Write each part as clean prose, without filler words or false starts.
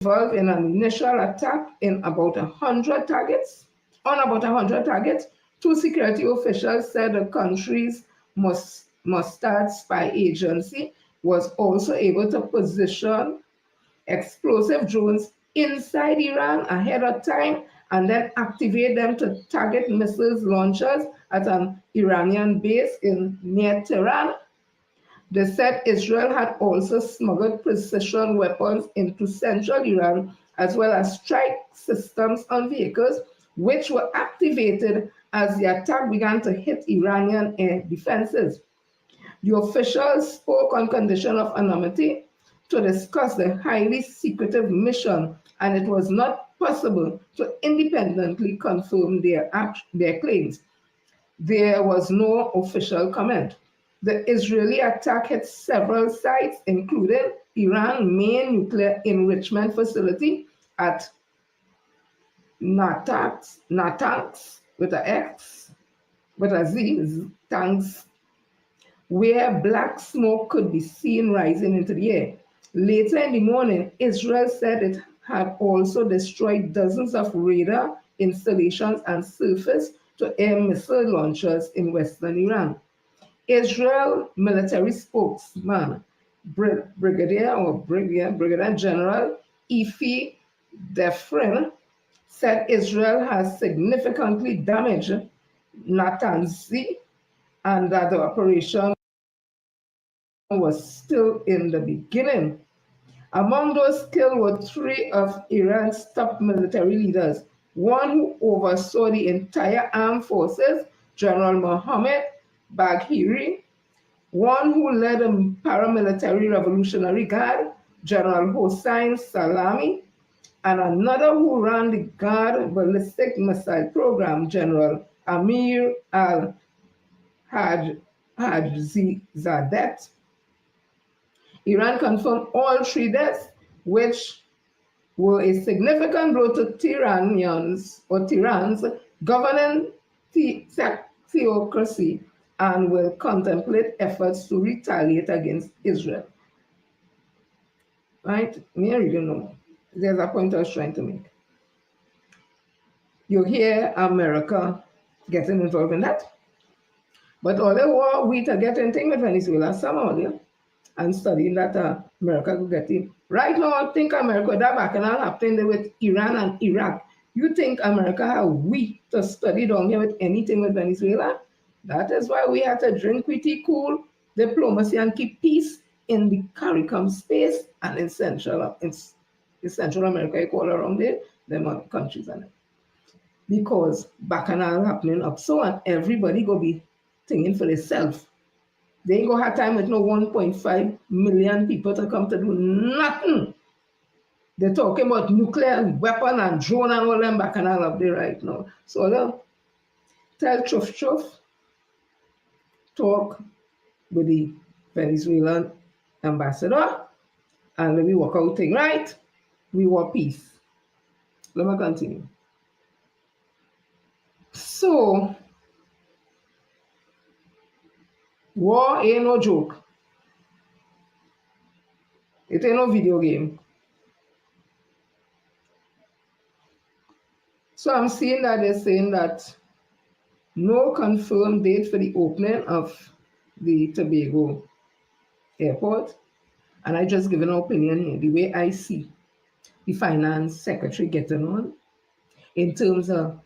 involved in an initial attack in about 100 targets. On about 100 targets, two security officials said the country's Mossad spy agency was also able to position explosive drones inside Iran ahead of time and then activate them to target missiles launchers at an Iranian base near Tehran. They said Israel had also smuggled precision weapons into central Iran, as well as strike systems on vehicles, which were activated as the attack began to hit Iranian air defenses. The officials spoke on condition of anonymity to discuss the highly secretive mission, and it was not possible to independently confirm their claims. There was no official comment. The Israeli attack hit several sites, including Iran's main nuclear enrichment facility at Natanz with an X, with a Z, Tanks, where black smoke could be seen rising into the air. Later in the morning, Israel said it had also destroyed dozens of radar installations and surface-to-air missile launchers in western Iran. Israel military spokesman, Brigadier General Efi Defrin, said Israel has significantly damaged Natanz and that the operation was still in the beginning. Among those killed were three of Iran's top military leaders, one who oversaw the entire armed forces, General Mohammad Bagheri, one who led the paramilitary Revolutionary Guard, General Hossein Salami, and another who ran the Guard ballistic missile program, General Amir al-Hajizadeh. Iran confirmed all three deaths, which were a significant blow to Tehran's governing theocracy, and will contemplate efforts to retaliate against Israel. Right? Here you know. There's a point I was trying to make. You hear America getting involved in that. But all the war we to get anything with Venezuela somehow there and studying that America could get in. Right now, I think America that back and all happening with Iran and Iraq. You think America have we to study down here with anything with Venezuela? That is why we have to drink pretty cool diplomacy and keep peace in the CARICOM space and in Central America, you call around there, them other countries and it. Because bacchanal happening up so and everybody go be thinking for themselves. They ain't gonna have time with no 1.5 million people to come to do nothing. They're talking about nuclear weapon and drone and all them bacchanal up there right now. So tell Chuff, talk with the Venezuelan ambassador, and we work out thing right. We want peace. Let me continue. So, war ain't no joke. It ain't no video game. So I'm seeing that they're saying that no confirmed date for the opening of the Tobago airport. And I just give an opinion here, the way I see the finance secretary getting on in terms of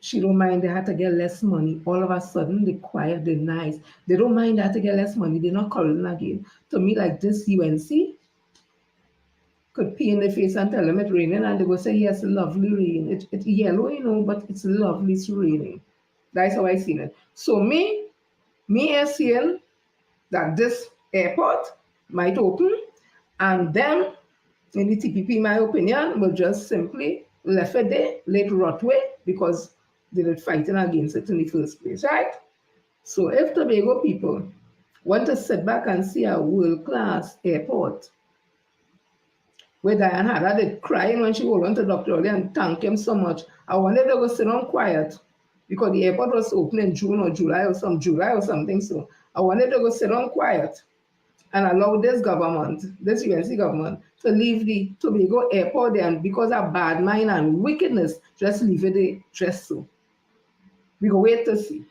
she don't mind they had to get less money. All of a sudden, they quiet, they're nice. They don't mind they had to get less money. They're not calling again. To me, like this UNC could pee in the face and tell them it's raining, and they will say, yes, lovely rain. It's yellow, you know, but it's lovely, it's raining. That's how I seen it. So me is seeing that this airport might open, and them, in the TPP, in my opinion, will just simply left it there, let rot away, because they were fighting against it in the first place, right? So if Tobago people want to sit back and see a world-class airport, where Diane Haddad did crying when she hold on to Dr. Oli and thank him so much, I wanted to go sit down quiet, because the airport was open in June or July or something, so I wanted to go sit down quiet and allow this government, this UNC government, to leave the Tobago airport there, and because of bad mind and wickedness, just leave it there just so. We go wait to see.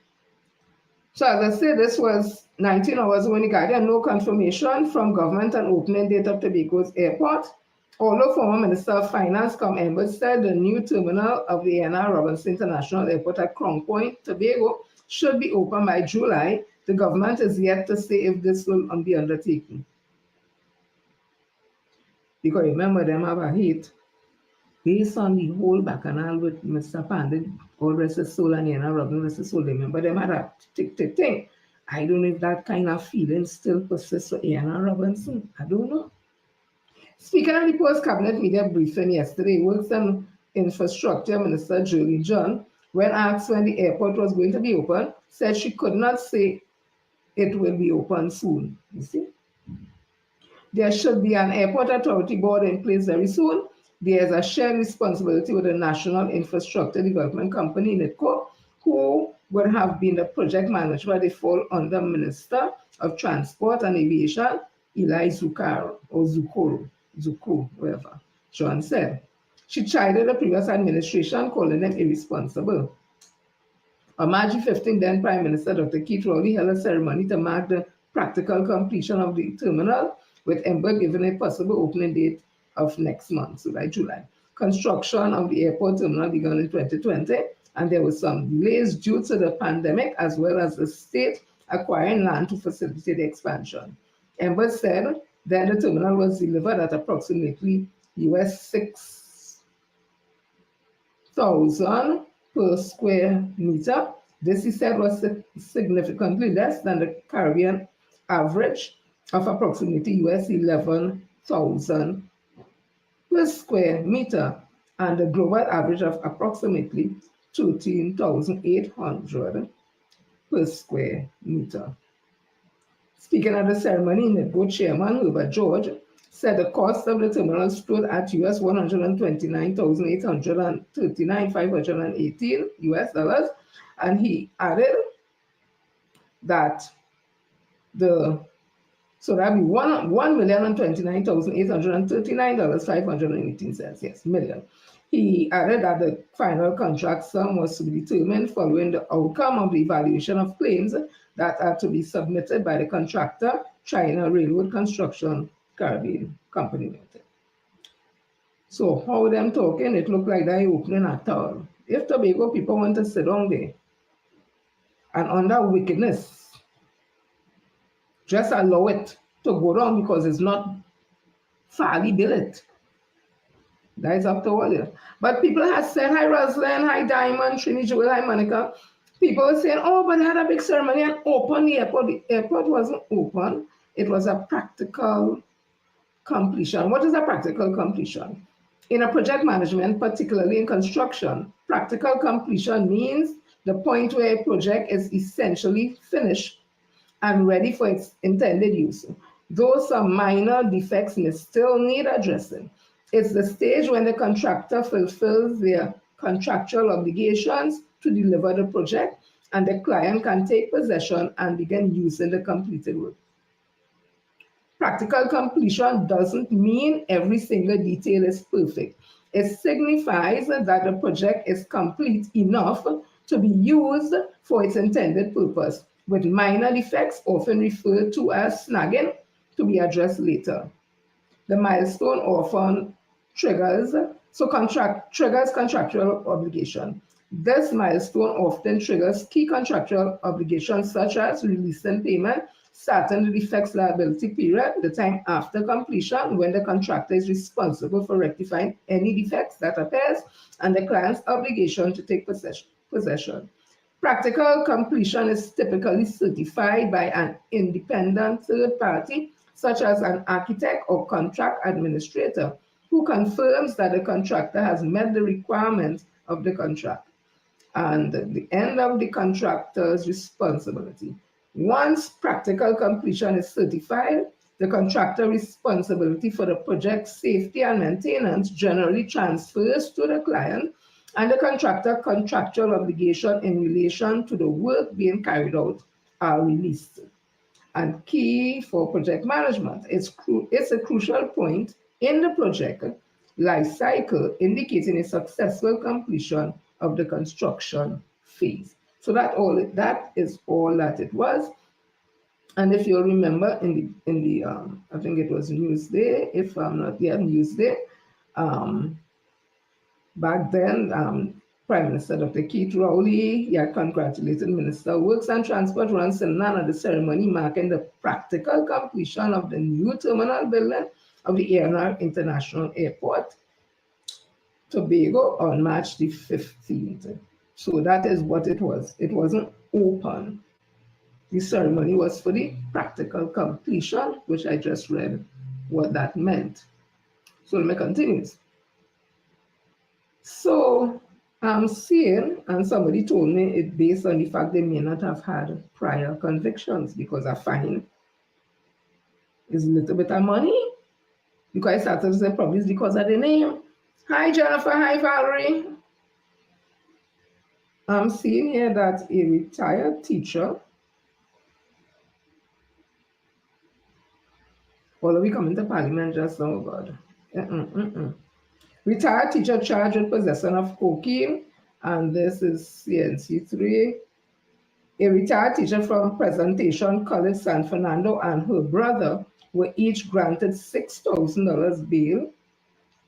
So as I said, this was 19 hours when we got there, no confirmation from government on opening date of Tobago's airport. Although former Minister of Finance Tom Embers said the new terminal of the A&R Robinson International Airport at Crown Point, Tobago, should be open by July, the government is yet to say if this will be undertaken. Because remember, them have a hate based on the whole bacchanal with Mr. Pandit, all rest is soul and A&R Robinson rest is soul. Remember, them had a tick. I don't know if that kind of feeling still persists for A&R Robinson. I don't know. Speaking of the post-cabinet media briefing yesterday, Works and Infrastructure Minister Julie John, when asked when the airport was going to be open, said she could not say it will be open soon. You see? There should be an airport authority board in place very soon. There is a shared responsibility with the National Infrastructure Development Company, NITCO, who would have been the project manager, but they fall under Minister of Transport and Aviation, Eli Zuko, whatever, John said. She chided the previous administration, calling them irresponsible. On March 15, then Prime Minister Dr. Keith Rowley held a ceremony to mark the practical completion of the terminal, with Ember given a possible opening date of next month, so by July. Construction of the airport terminal began in 2020, and there were some delays due to the pandemic, as well as the state acquiring land to facilitate the expansion. Ember said then the terminal was delivered at approximately US 6,000 per square meter. This, he said, was significantly less than the Caribbean average of approximately US 11,000 per square meter, and the global average of approximately 13,800 per square meter. Speaking at the ceremony, NITCO chairman Herbert George said the cost of the terminal stood at US $129,839,518 US dollars, and he added that so that'd be $1,029,839,518, yes, million. He added that the final contract sum was to be determined following the outcome of the evaluation of claims that are to be submitted by the contractor, China Railroad Construction Caribbean Company Limited. So how them talking, it looked like they opening at all. If Tobago people want to sit down there and under wickedness, just allow it to go down because it's not fairly built. That is up to all you. But people have said, hi Rosalind, hi Diamond, Trini Jewel, hi Monica. People were saying, oh, but they had a big ceremony and open the airport. The airport wasn't open. It was a practical completion. What is a practical completion? In a project management, particularly in construction, practical completion means the point where a project is essentially finished and ready for its intended use, though some minor defects may still need addressing. It's the stage when the contractor fulfills their contractual obligations to deliver the project, and the client can take possession and begin using the completed work. Practical completion doesn't mean every single detail is perfect. It signifies that the project is complete enough to be used for its intended purpose, with minor defects often referred to as snagging to be addressed later. The milestone often triggers contractual obligation. This milestone often triggers key contractual obligations such as releasing payment, starting the defects liability period, the time after completion when the contractor is responsible for rectifying any defects that appears, and the client's obligation to take possession. Practical completion is typically certified by an independent third party, such as an architect or contract administrator, who confirms that the contractor has met the requirements of the contract and the end of the contractor's responsibility. Once practical completion is certified, the contractor responsibility for the project's safety and maintenance generally transfers to the client, and the contractor contractual obligation in relation to the work being carried out are released. and key for project management. It's a crucial point in the project life cycle, indicating a successful completion of the construction phase. So that is all that it was. And if you remember in the I think it was Newsday, if I'm not yet Newsday, um, back then, Prime Minister Dr. Keith Rowley, he had congratulated Minister of Works and Transport Ron Simnan at the ceremony marking the practical completion of the new terminal building of the ANR International Airport, Tobago, on March the 15th. So that is what it was. It wasn't open. The ceremony was for the practical completion, which I just read what that meant. So let me continue. So I'm seeing, and somebody told me it based on the fact they may not have had prior convictions, because a fine is a little bit of money. Because I started to say probably it's because of the name. Hi Jennifer, hi Valerie. I'm seeing here that a retired teacher, all of we coming to Parliament just now, God. Retired teacher charged with possession of cocaine, and this is CNC3. A retired teacher from Presentation College San Fernando and her brother were each granted $6,000 bail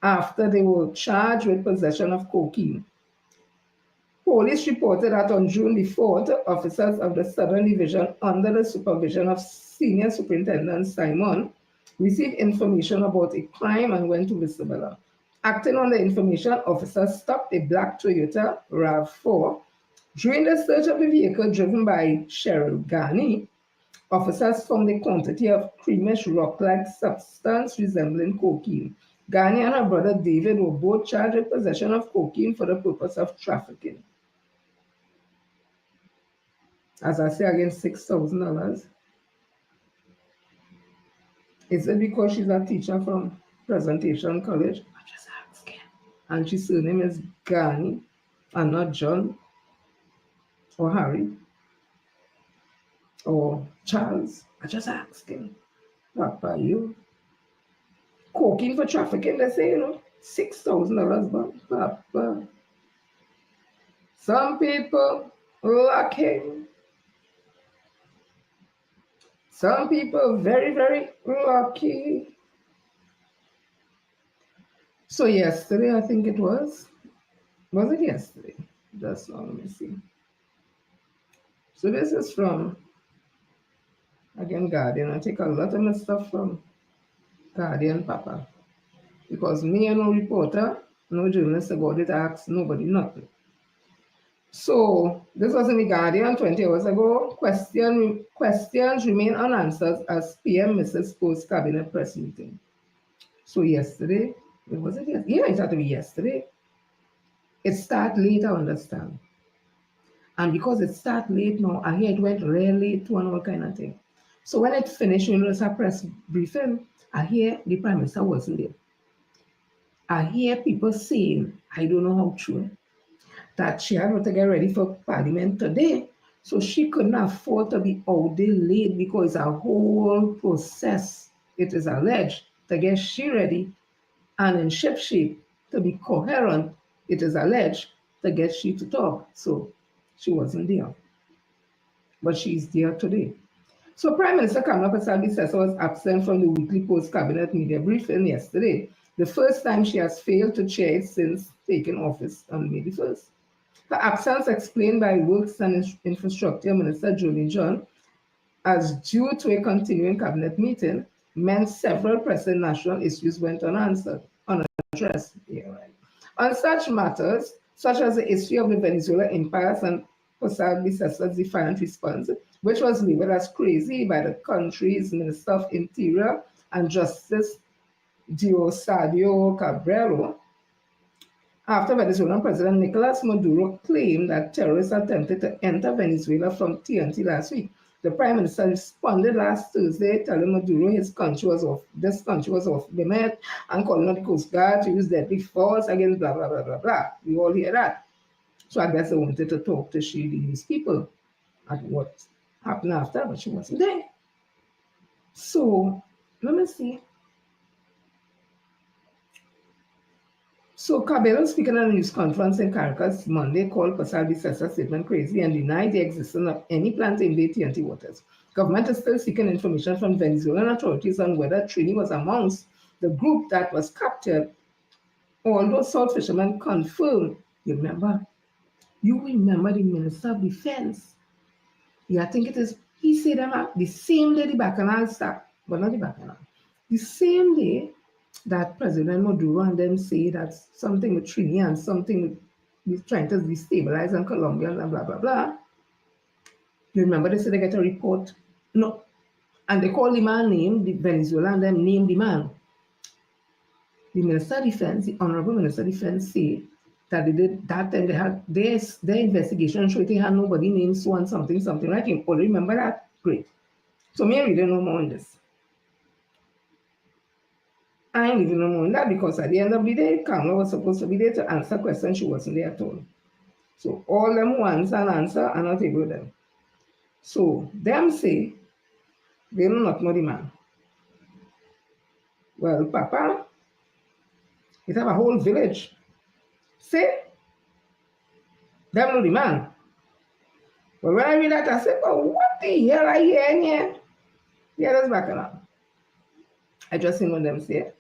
after they were charged with possession of cocaine. Police reported that on June the 4th, officers of the Southern Division, under the supervision of Senior Superintendent Simon, received information about a crime and went to Venezuela. Acting on the information, officers stopped a black Toyota RAV4. During the search of the vehicle driven by Cheryl Ghani, officers found a quantity of creamish rock-like substance resembling cocaine. Ghani and her brother David were both charged with possession of cocaine for the purpose of trafficking. As I say again, $6,000. Is it because she's a teacher from Presentation College? I'm just asking. And her surname is Ghani and not John or Harry or Charles. I'm just asking. Papa, you. Cocaine for trafficking, they say, $6,000, but Papa. Some people lucky. Some people very, very lucky. So yesterday, I think it was it yesterday? Just now, let me see. So this is from, again, Guardian. I take a lot of my stuff from Guardian, Papa. Because me and no reporter, no journalist about it, ask nobody nothing. So this was in the Guardian 20 hours ago. Questions remain unanswered as PM misses post-cabinet press meeting. So yesterday, was it yesterday? Yeah, it had to be yesterday. It started late, I understand. And because it started late now, I hear it went real late to and all kind of thing. So when it finished, when it was a press briefing, I hear the Prime Minister wasn't there. I hear people saying, I don't know how true, that she had to get ready for Parliament today. So she couldn't afford to be out there late because a whole process, it is alleged, to get she ready and in ship shape to be coherent, it is alleged, to get she to talk. So she wasn't there. But she's there today. So Prime Minister Kamala Persad-Bissessar was absent from the weekly post-cabinet media briefing yesterday, the first time she has failed to chair it since taking office on May the 1st. Her absence explained by Works and Infrastructure Minister Julie John as due to a continuing cabinet meeting meant several pressing national issues went unanswered, unaddressed. Yeah, right. On such matters, such as the issue of the Venezuela impasse and Persad-Bissessar's defiant response, which was labeled as crazy by the country's Minister of Interior and Justice Diosdado Cabello, after Venezuelan President Nicolas Maduro claimed that terrorists attempted to enter Venezuela from TNT last week. The Prime Minister responded last Thursday, telling Maduro this country was off limit and calling on the Coast Guard to use deadly force against blah, blah, blah, blah, blah. We all hear that. So I guess they wanted to talk to these people at what happened after, but she wasn't there. So let me see. So Cabello, speaking at a news conference in Caracas Monday, called Pasal Bicessa's statement crazy and denied the existence of any plan to invade TNT waters. Government is still seeking information from Venezuelan authorities on whether Trini was amongst the group that was captured, although South fishermen confirmed. You remember the Minister of Defense. Yeah, I think it is. He said that the same day the Bacchanal start, but not the Bacchanal. The same day that President Maduro and them say that something with Trini and something with trying to destabilize and Colombia and blah, blah, blah. You remember they said they get a report? No. And they call the man name, the Venezuela, and them name the man. The Minister of Defense, the Honorable Minister of Defense, say that they did that time they had their investigation showed they had nobody named so and something, right? You all remember that? Great. So me really don't know more on this. I ain't even know more on that because at the end of the day, Kamala was supposed to be there to answer questions. She wasn't there at all. So all them who answer and answer are not able to them. So them say they do not know the man. Well, Papa, it have a whole village. Say, them know the man. But when I read that, I said, oh, what the hell are you hearing here? Yeah, that's back around. I just seen what them say.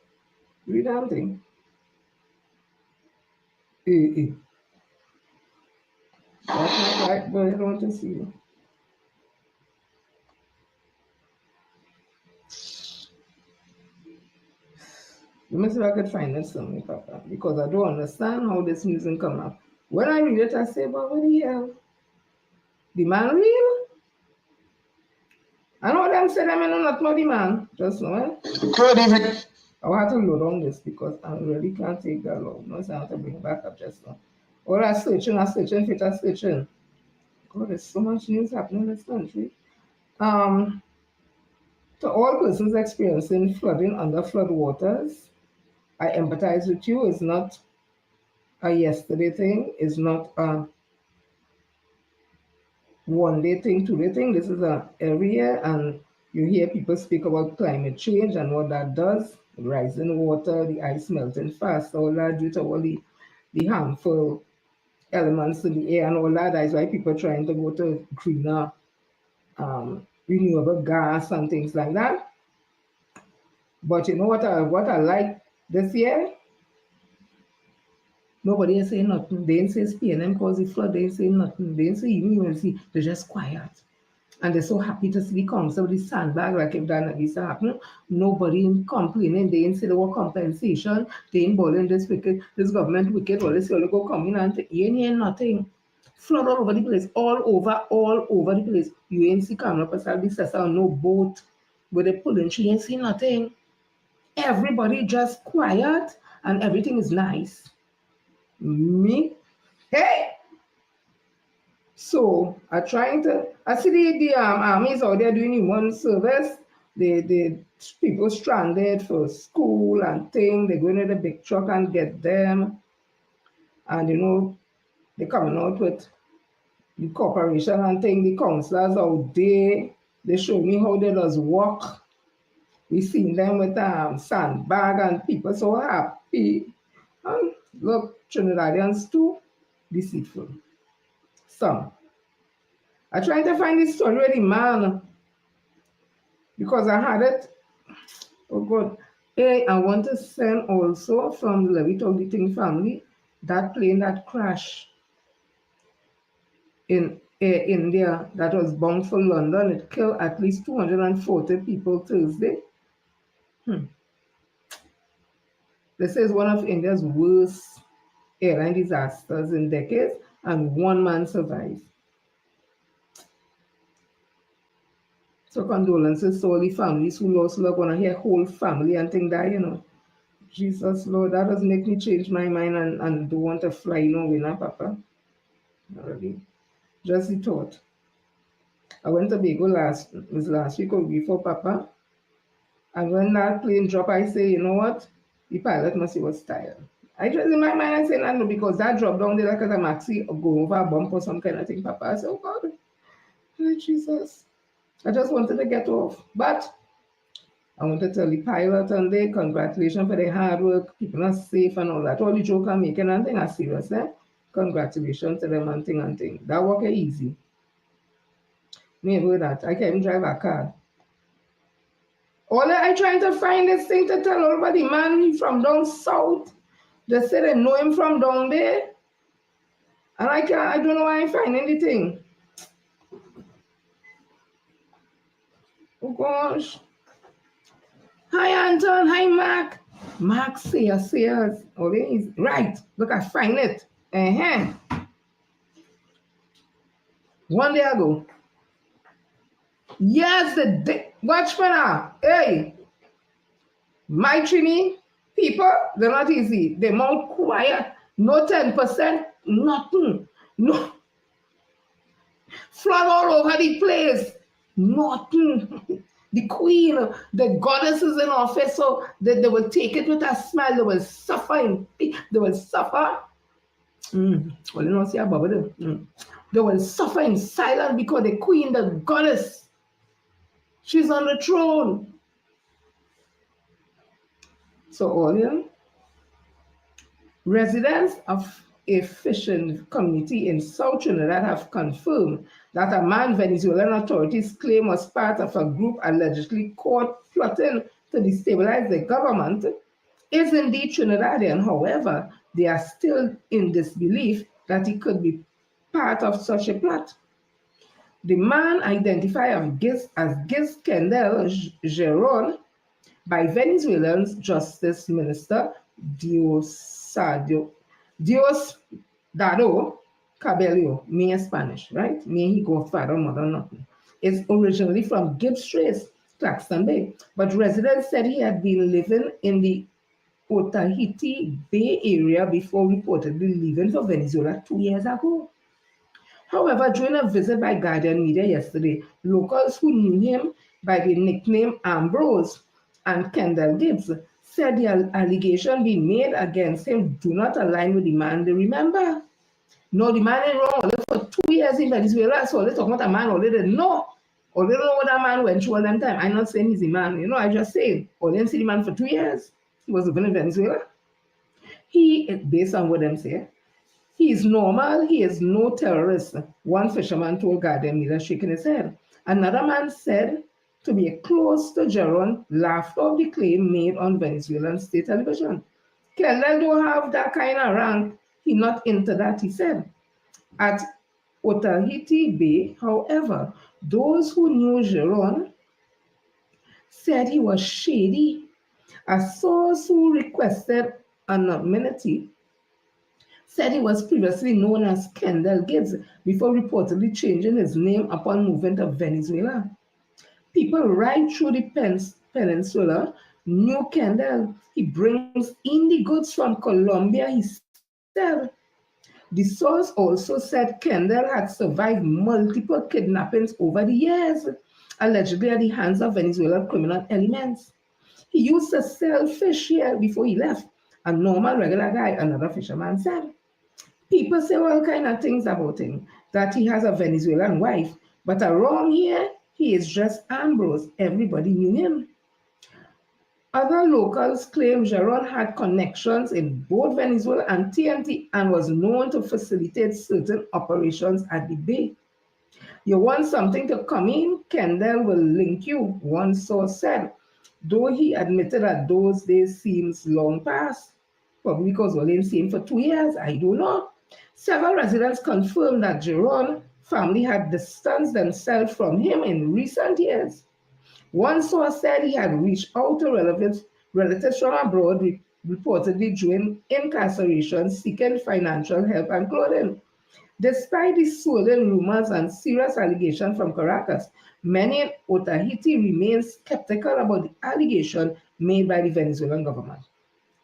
Read that thing. That's not right, but I don't want to see you. Let me see if I could find it somewhere, Papa, because I don't understand how this music come up. When I read it, I say, but what the hell? The man real? I know them say them not know the man. Just know, eh? Good evening. I'll have to load on this because I really can't take that long. No, so I have to bring it back up just now. Or I'm searching, fit I'm searching. God, there's so much news happening in this country. To all persons experiencing flooding under flood waters, I empathize with you. It's not a yesterday thing. It's not a one-day thing, two-day thing. This is every year, and you hear people speak about climate change and what that does. Rising water, the ice melting fast, all that due to all the harmful elements in the air and all that. That's why people are trying to go to greener renewable gas and things like that. But you know what I like this year? Nobody is saying nothing. They ain't say SPNM cause the flood. They ain't saying nothing. They ain't say even UNC. They're just quiet. And they're so happy to see the council with the sandbag like if that needs to happen. Nobody complaining. They ain't say there was compensation. They ain't balling this government wicked. All this all go coming and you ain't nothing. Flood all over the place, all over the place. You ain't see camera pasal Bicessa on no boat where they pulling. She ain't see nothing. Everybody just quiet and everything is nice. Me, hey. So I see the armies out there doing one service. The people stranded for school and things. They go into the big truck and get them. And you know, they coming out with the corporation and thing. The councillors out there. They show me how they does work. We seen them with sandbag and people so happy. And look, Trinidadians too deceitful. Some. I tried to find this story with the man because I had it. Oh God. Hey, I want to send also from the Levy Talk the Ting family that plane that crashed in Air India that was bound for London. It killed at least 240 people Thursday. This is one of India's worst airline disasters in decades, and one man survived. So condolences to all the families who lost loved one. I hear whole family and things that, you know. Jesus, Lord, that does make me change my mind and don't want to fly nowhere, Papa. Really. Just the thought. I went to Tobago last week or before, Papa. And when that plane dropped, I say, you know what? The pilot must have was tired. I just in my mind I say, no, because that dropped down there like a maxi or go over a bump or some kind of thing, Papa. I said, oh God, oh, Jesus. I just wanted to get off. But I want to tell the pilot on there, congratulations for their hard work, keeping us safe and all that. All the joke I'm making and thing are serious, eh? Congratulations to them and thing. That work is easy. Me with that. I can't even drive a car. All I trying to find this thing to tell everybody, man, from down south. They say they know him from down there. And I don't know why I find anything. Oh gosh. Hi Anton, hi Mark. Mark say us. Oh, he's right. Look, I find it. One day ago. Yes, watch for now. Hey, my Trini people, they're not easy. They're more quiet. No 10%, nothing. No. Flood all over the place. Nothing. The queen, the goddess is in office, so they will take it with a smile. They will suffer. They will suffer. Well, you know, see a bubble. They will suffer in silence because the queen, the goddess, she's on the throne. So all residents of a fishing community in South Trinidad have confirmed that a man Venezuelan authorities claim was part of a group allegedly caught plotting to destabilize the government is indeed Trinidadian. However, they are still in disbelief that he could be part of such a plot. The man identified as Gis Kendall Geron by Venezuelan Justice Minister Diosdado Cabello, me in Spanish, right? Me, he go father, mother, nothing. Is originally from Gibbs Trace, Claxton Bay, but residents said he had been living in the Otahiti Bay area before reportedly leaving for Venezuela 2 years ago. However, during a visit by Guardian Media yesterday, locals who knew him by the nickname Ambrose and Kendall Gibbs said the allegation being made against him do not align with the man they remember. No, the man ain't wrong. Only for 2 years in Venezuela, so they talking about a man already know. Or they don't know what that man went through all them time. I'm not saying he's a man, I just saying. Or didn't see the man for 2 years. He was living in Venezuela. He, based on what them say, he is normal, he is no terrorist. One fisherman told Guardian Media, shaking his head. Another man said to be close to Geron laughed off the claim made on Venezuelan state television. Kendall don't have that kind of rank. He not into that, he said. At Otahiti Bay, however, those who knew Geron said he was shady. A source who requested anonymity said he was previously known as Kendall Gibbs before reportedly changing his name upon moving to Venezuela. People right through the peninsula knew Kendall. He brings in the goods from Colombia, he said. The source also said Kendall had survived multiple kidnappings over the years, allegedly at the hands of Venezuelan criminal elements. He used to sell fish here before he left. A normal, regular guy, another fisherman said. People say all kind of things about him, that he has a Venezuelan wife, but around here, he is just Ambrose. Everybody knew him. Other locals claim Geron had connections in both Venezuela and TNT and was known to facilitate certain operations at the bay. You want something to come in, Kendall will link you, one source said, though he admitted that those days seems long past, probably because we didn't see him for 2 years, I don't know. Several residents confirmed that Geron family had distanced themselves from him in recent years. One source said he had reached out to relatives from abroad, reportedly during incarceration, seeking financial help and clothing. Despite the swirling rumors and serious allegations from Caracas, many in Otahiti remain skeptical about the allegation made by the Venezuelan government.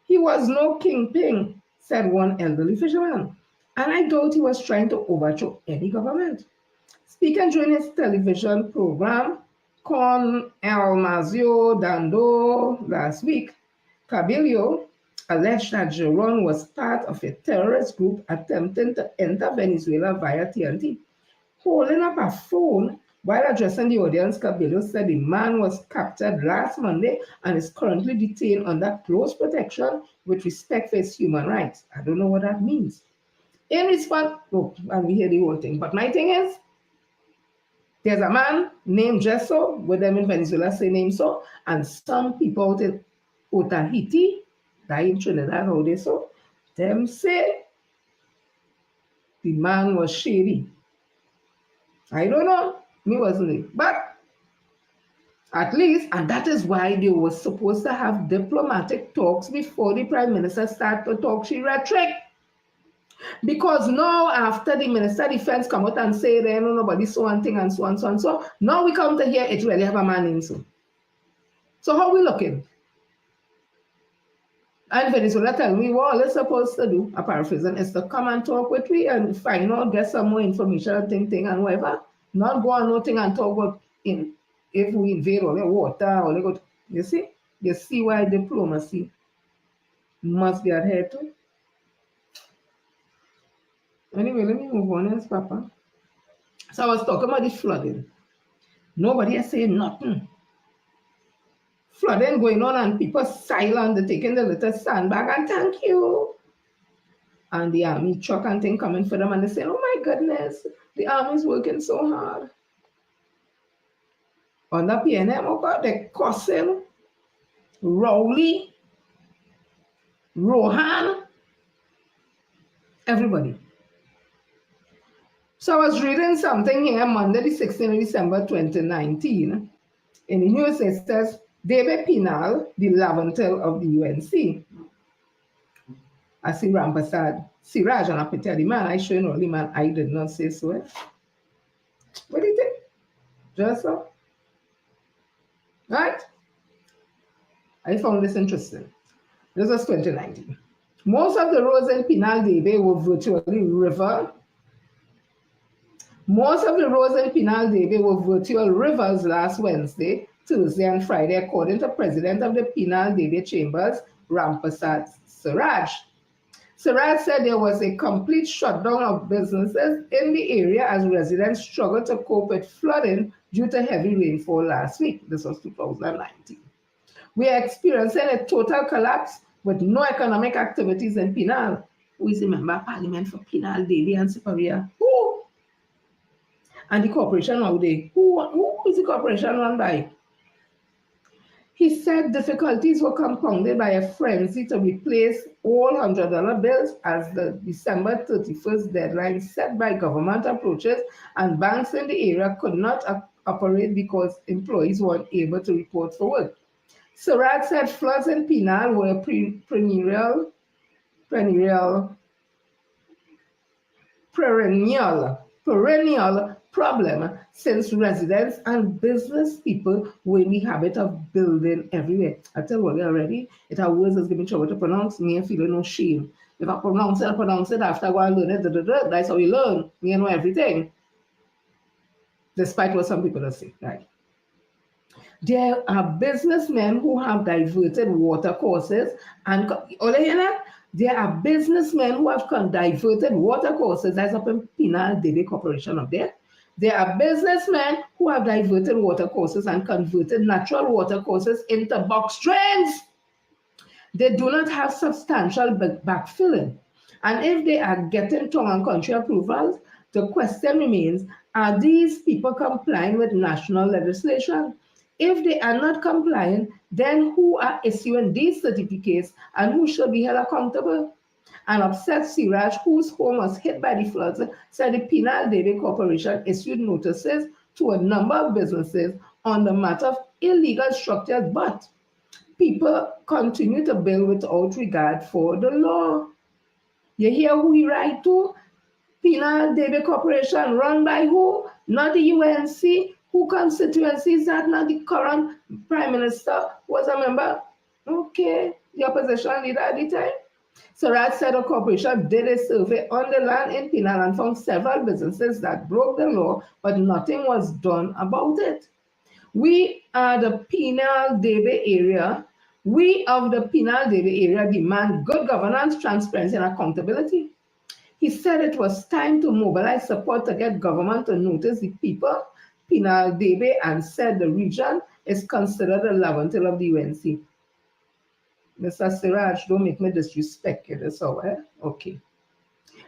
He was no kingpin, said one elderly fisherman, and I doubt he was trying to overthrow any government. Speaking during his television program, Con El Mazio Dando last week, Cabello alleged that Geron was part of a terrorist group attempting to enter Venezuela via TNT. Holding up a phone, While addressing the audience, Cabello said the man was captured last Monday and is currently detained under close protection with respect for his human rights. I don't know what that means. In response, and we hear the whole thing, but my thing is, there's a man named Jesso, with them in Venezuela say name so, and some people out in Otahiti, that in Trinidad, how they so, them say the man was shady. I don't know, me wasn't it, but at least, and that is why they were supposed to have diplomatic talks before the Prime Minister started to talk she rhetoric. Because now, after the Minister of Defense come out and say, there no nobody so one thing and so on, so on, so, now we come to hear it really have a man in so. So how we looking? And Venezuela tell me what all it's supposed to do, a paraphrasing, is to come and talk with me and find out, get some more information and thing and whatever. Not go on nothing and talk about if we invade all the water or they go, you see why diplomacy must be adhered to. Anyway, let me move on, yes, Papa. So I was talking about the flooding. Nobody is saying nothing. Flooding going on and people silent, they're taking the little sandbag and thank you. And the army truck and thing coming for them and they say, oh my goodness, the army's working so hard. On the PNM, oh God, they're cussing Rowley, Rohan, everybody. So I was reading something here Monday, the 16th of December 2019. In the news, it says, David Pinal, the Lavantel of the UNC. I see Rampasad, Siraj and Apita, the man I show only man, I did not say so. What do you think? Just so? Right? I found this interesting. This was 2019. Most of the roads in Pinal Debe were virtually river. Most of the roads in Pinal Debe were virtual rivers last Wednesday, Thursday, and Friday, according to President of the Pinal Debe Chambers, Rampasad Siraj. Siraj said there was a complete shutdown of businesses in the area as residents struggled to cope with flooding due to heavy rainfall last week. This was 2019. We are experiencing a total collapse with no economic activities in Pinal. Who is the member of parliament for Pinal Debe and Siparia? Who? And the corporation now they. Who is the corporation run by? He said difficulties were compounded by a frenzy to replace all $100 bills as the December 31st deadline set by government approaches, and banks in the area could not operate because employees weren't able to report for work. Siraj said floods in Pinal were a perennial problem since residents and business people were in the habit of building everywhere. I tell you already, it has words that's giving trouble to pronounce, me and feeling no shame. If I pronounce it after I go and learn it, that's how we learn. Me and know everything. Despite what some people say, right? There are businessmen who have diverted water courses and there are businessmen who have diverted water courses. That's up in Pinal Debe Corporation up there. There are businessmen who have diverted water courses and converted natural water courses into box drains. They do not have substantial backfilling. And if they are getting town and country approvals, the question remains, are these people complying with national legislation? If they are not complying, then who are issuing these certificates and who should be held accountable? And upset Siraj, whose home was hit by the floods, said the Pinal Debe Corporation issued notices to a number of businesses on the matter of illegal structures, but people continue to build without regard for the law. You hear who he write to? Pinal Debe Corporation run by who? Not the UNC. Who constituency is that? Not the current Prime Minister was a member. Okay, the opposition leader at the time. Siraj said a corporation did a survey on the land in Pinal and found several businesses that broke the law, but nothing was done about it. We are the Pinal Debe area. We of the Pinal Debe area demand good governance, transparency, and accountability. He said it was time to mobilize support to get government to notice the people Pinal Debe and said the region is considered the Laventille of the UNC. Mr. Siraj, don't make me disrespect you this hour. Okay.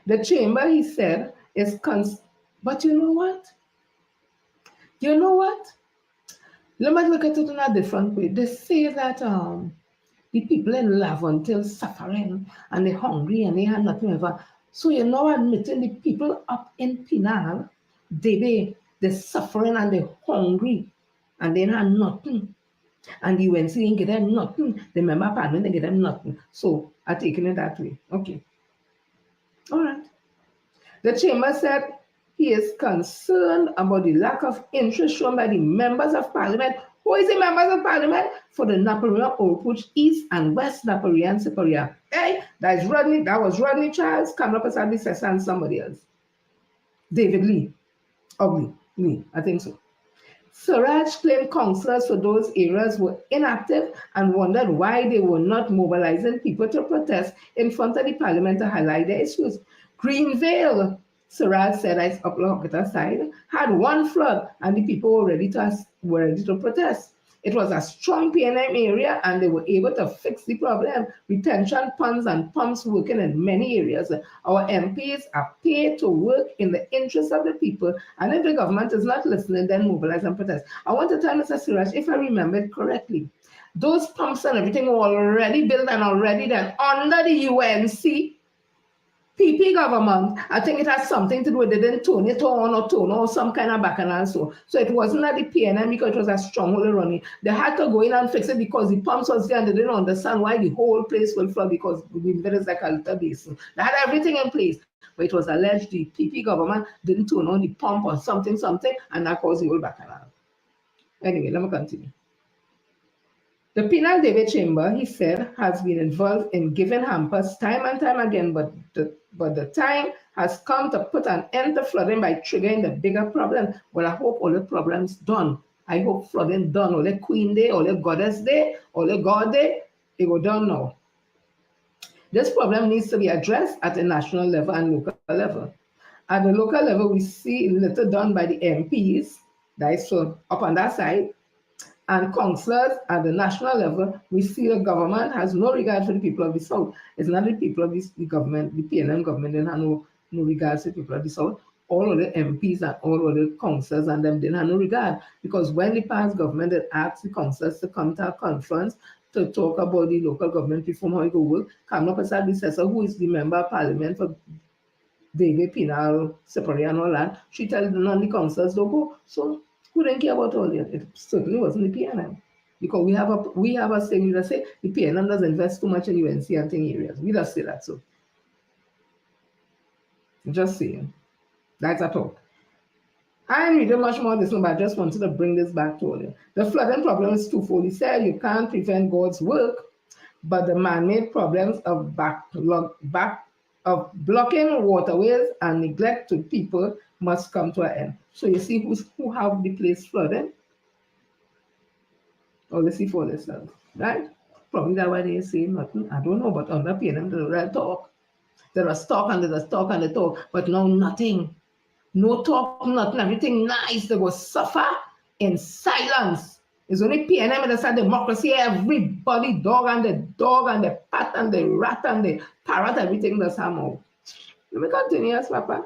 The chamber, he said, but you know what? You know what? Let me look at it in a different way. They say that the people in Laventille suffering and they're hungry and they have nothing ever. So you're now admitting the people up in Pinal, they're suffering and they're hungry and they have nothing. And the UNC didn't get them nothing. The member parliament didn't get them nothing. So I'm taking it that way. Okay. All right. The chamber said he is concerned about the lack of interest shown by the members of parliament. Who is the members of parliament? For the Napoleon Old East and West Napoleon Siparia. Hey, that was Rodney Charles, Kamala Prasad Bisesa, and somebody else. David Lee. Lee, I think so. Siraj claimed councillors for those areas were inactive and wondered why they were not mobilizing people to protest in front of the parliament to highlight their issues. Greenvale, Siraj said, as up the side, had one flood and the people were ready to protest. It was a strong PNM area and they were able to fix the problem. Retention ponds and pumps working in many areas. Our MPs are paid to work in the interest of the people, and if the government is not listening, then mobilize and protest. I want to tell Mr. Siraj, if I remember it correctly, those pumps and everything were already built and already done under the UNC PP government. I think it has something to do with they didn't tone it on or some kind of bacchanal. So it wasn't at the PNM because it was a stronghold running. They had to go in and fix it because the pumps was there and they didn't understand why the whole place will flood because there is like a little basin. They had everything in place. But it was alleged the PP government didn't turn on the pump or something, and that caused the whole bacchanal. Anyway, let me continue. The Penal David Chamber, he said, has been involved in giving hampers time and time again, but the time has come to put an end to flooding by triggering the bigger problem. Well, I hope all the problems done. I hope flooding done. All the Queen Day, all the Goddess Day, all the God Day, it go done now. This problem needs to be addressed at the national level and local level. At the local level, we see little done by the MPs, that is so up on that side, and councillors at the national level. We see the government has no regard for the people of the South. It's not the people of the government, the PNM government didn't have no regard for the people of the South. All of the MPs and all of the councillors and them didn't have no regard, because when the past government had asked the councillors to come to a conference to talk about the local government reform, how it go work, Kamala Prasad Bisesa, who is the member of parliament for David Pinal, Siparia and all that, she told none of the councillors don't go. So who didn't care about all that? It certainly wasn't the PNM. Because we have a saying that say the PNM does invest too much in UNC and thing areas. We just say that so. Just saying. That's a talk. I'm reading much more this one, but I just wanted to bring this back to all you. The flooding problem is twofold. He said you can't prevent God's work, but the man-made problems of blocking waterways and neglect to people must come to an end. So you see who have the place flooding? Or they see for themselves, right? Probably that's why they say nothing. I don't know, but under PNM, they talk. There was talk and there's talk and they talk, but now nothing. No talk, nothing, everything nice. They will suffer in silence. It's only PNM that said democracy, everybody, dog and the pat and the rat and the parrot, everything that's out. Let me continue, yes, Papa.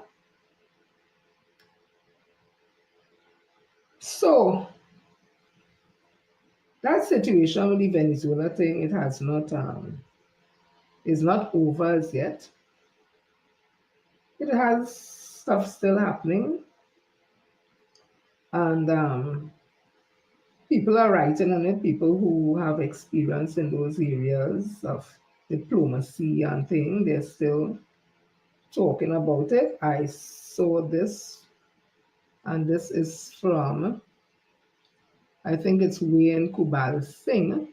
So, that situation with the Venezuela thing, it has not, is not over as yet. It has stuff still happening. And people are writing on it, people who have experience in those areas of diplomacy and things, they're still talking about it. I saw this, and this is from, I think it's Wayne Kubal Singh.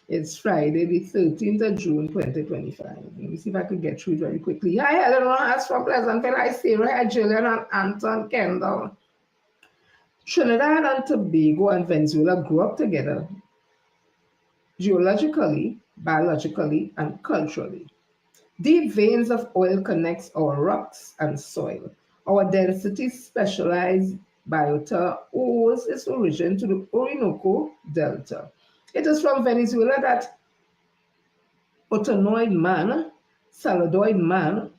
It's Friday, the 13th of June, 2025. Let me see if I could get through it very quickly. Hi, Helen Rojas from Pleasantville. Hi, Sarah. Hi, Jillian and Anton Kendall. Trinidad and Tobago and Venezuela grew up together, geologically, biologically, and culturally. Deep veins of oil connects our rocks and soil. Our density specialized biota owes its origin to the Orinoco Delta. It is from Venezuela that Otonoid man, Saladoid man,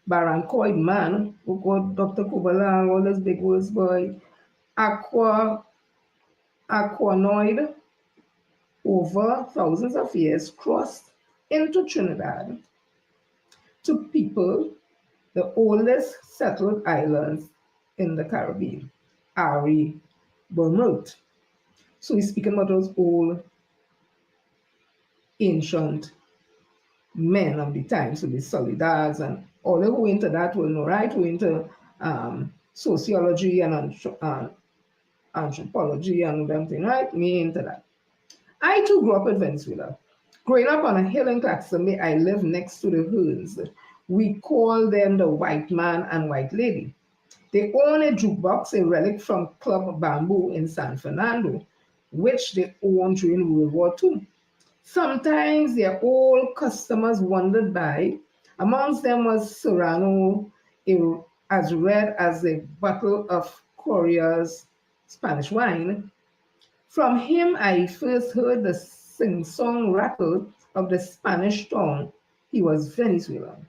Barrancoid man, who got Dr. Kubala, all those big words, boy, Aquanoid, over thousands of years, crossed into Trinidad to people the oldest settled islands in the Caribbean, Ari Burmut. So he's speaking about those old ancient men of the time, so the Solidars and all who into that will know, right? Who into sociology and anthropology and them thing, right? Me into that. I too grew up in Venezuela. Growing up on a hill in Claxon, I lived next to the Hearns. We call them the white man and white lady. They own a jukebox, a relic from Club Bamboo in San Fernando, which they owned during World War II. Sometimes their old customers wandered by. Amongst them was Serrano, as red as a bottle of Corria's Spanish wine. From him, I first heard the sing-song rattle of the Spanish tongue. He was Venezuelan.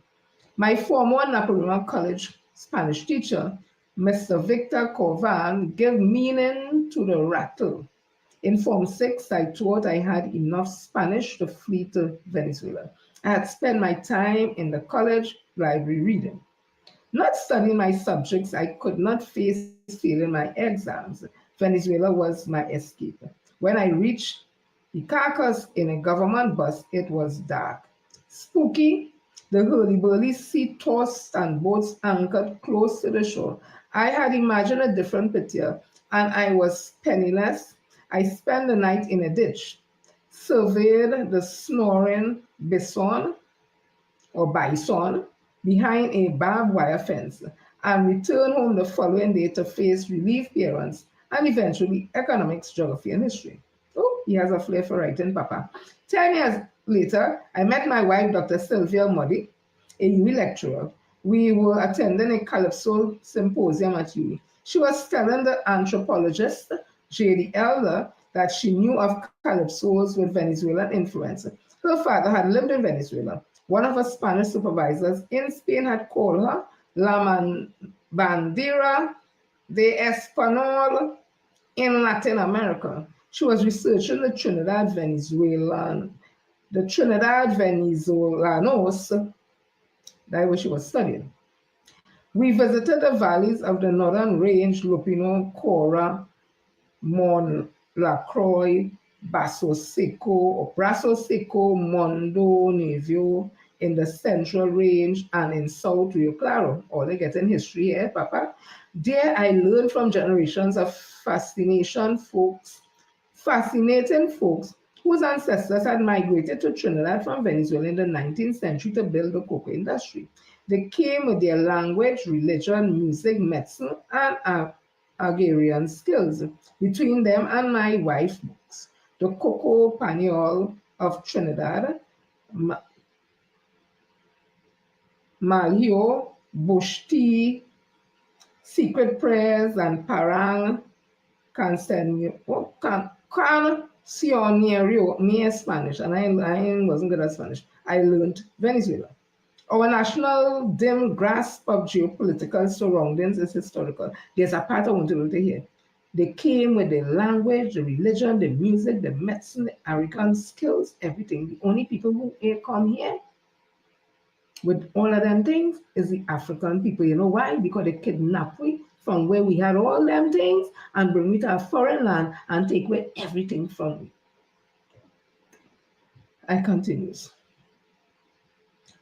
My former Napoleon College Spanish teacher, Mr. Victor Corvan, gave meaning to the rattle. In Form 6, I thought I had enough Spanish to flee to Venezuela. I had spent my time in the college library reading. Not studying my subjects, I could not face failing my exams. Venezuela was my escape. When I reached Caracas in a government bus, it was dark. Spooky, the hurly-burly sea tossed and boats anchored close to the shore. I had imagined a different picture, and I was penniless. I spent the night in a ditch, surveyed the snoring bison or bison behind a barbed wire fence, and returned home the following day to face relief parents and eventually economics, geography, and history. Oh, he has a flair for writing, Papa. 10 years later, I met my wife, Dr. Sylvia Muddy, a UWI lecturer. We were attending a Calypso symposium at UWI. She was telling the anthropologist, J.D. Elder, that she knew of Calypsos with Venezuelan influence. Her father had lived in Venezuela. One of her Spanish supervisors in Spain had called her La Bandera de Español in Latin America. She was researching the Trinidad Venezolanos, that was she was studying. We visited the valleys of the northern range, Lupino, Cora, Mon Lacroix, Brazo Seco, Mondo, Nevio, in the central range and in South Rio Claro. All they get in history here, Papa. There I learned from generations of fascinating folks whose ancestors had migrated to Trinidad from Venezuela in the 19th century to build the cocoa industry. They came with their language, religion, music, medicine, and agrarian skills. Between them and my wife's books, The Cocoa Paniol of Trinidad, Malio, Bush Tea, Secret Prayers, and Parang Cancionero, me is Spanish, and I wasn't good at Spanish. I learned Venezuela. Our national dim grasp of geopolitical surroundings is historical. There's a part I want you to hear. They came with the language, the religion, the music, the medicine, the American skills, everything. The only people who come here with all of them things is the African people. You know why? Because they kidnap we from where we had all them things and bring we to a foreign land and take away everything from we. I continues.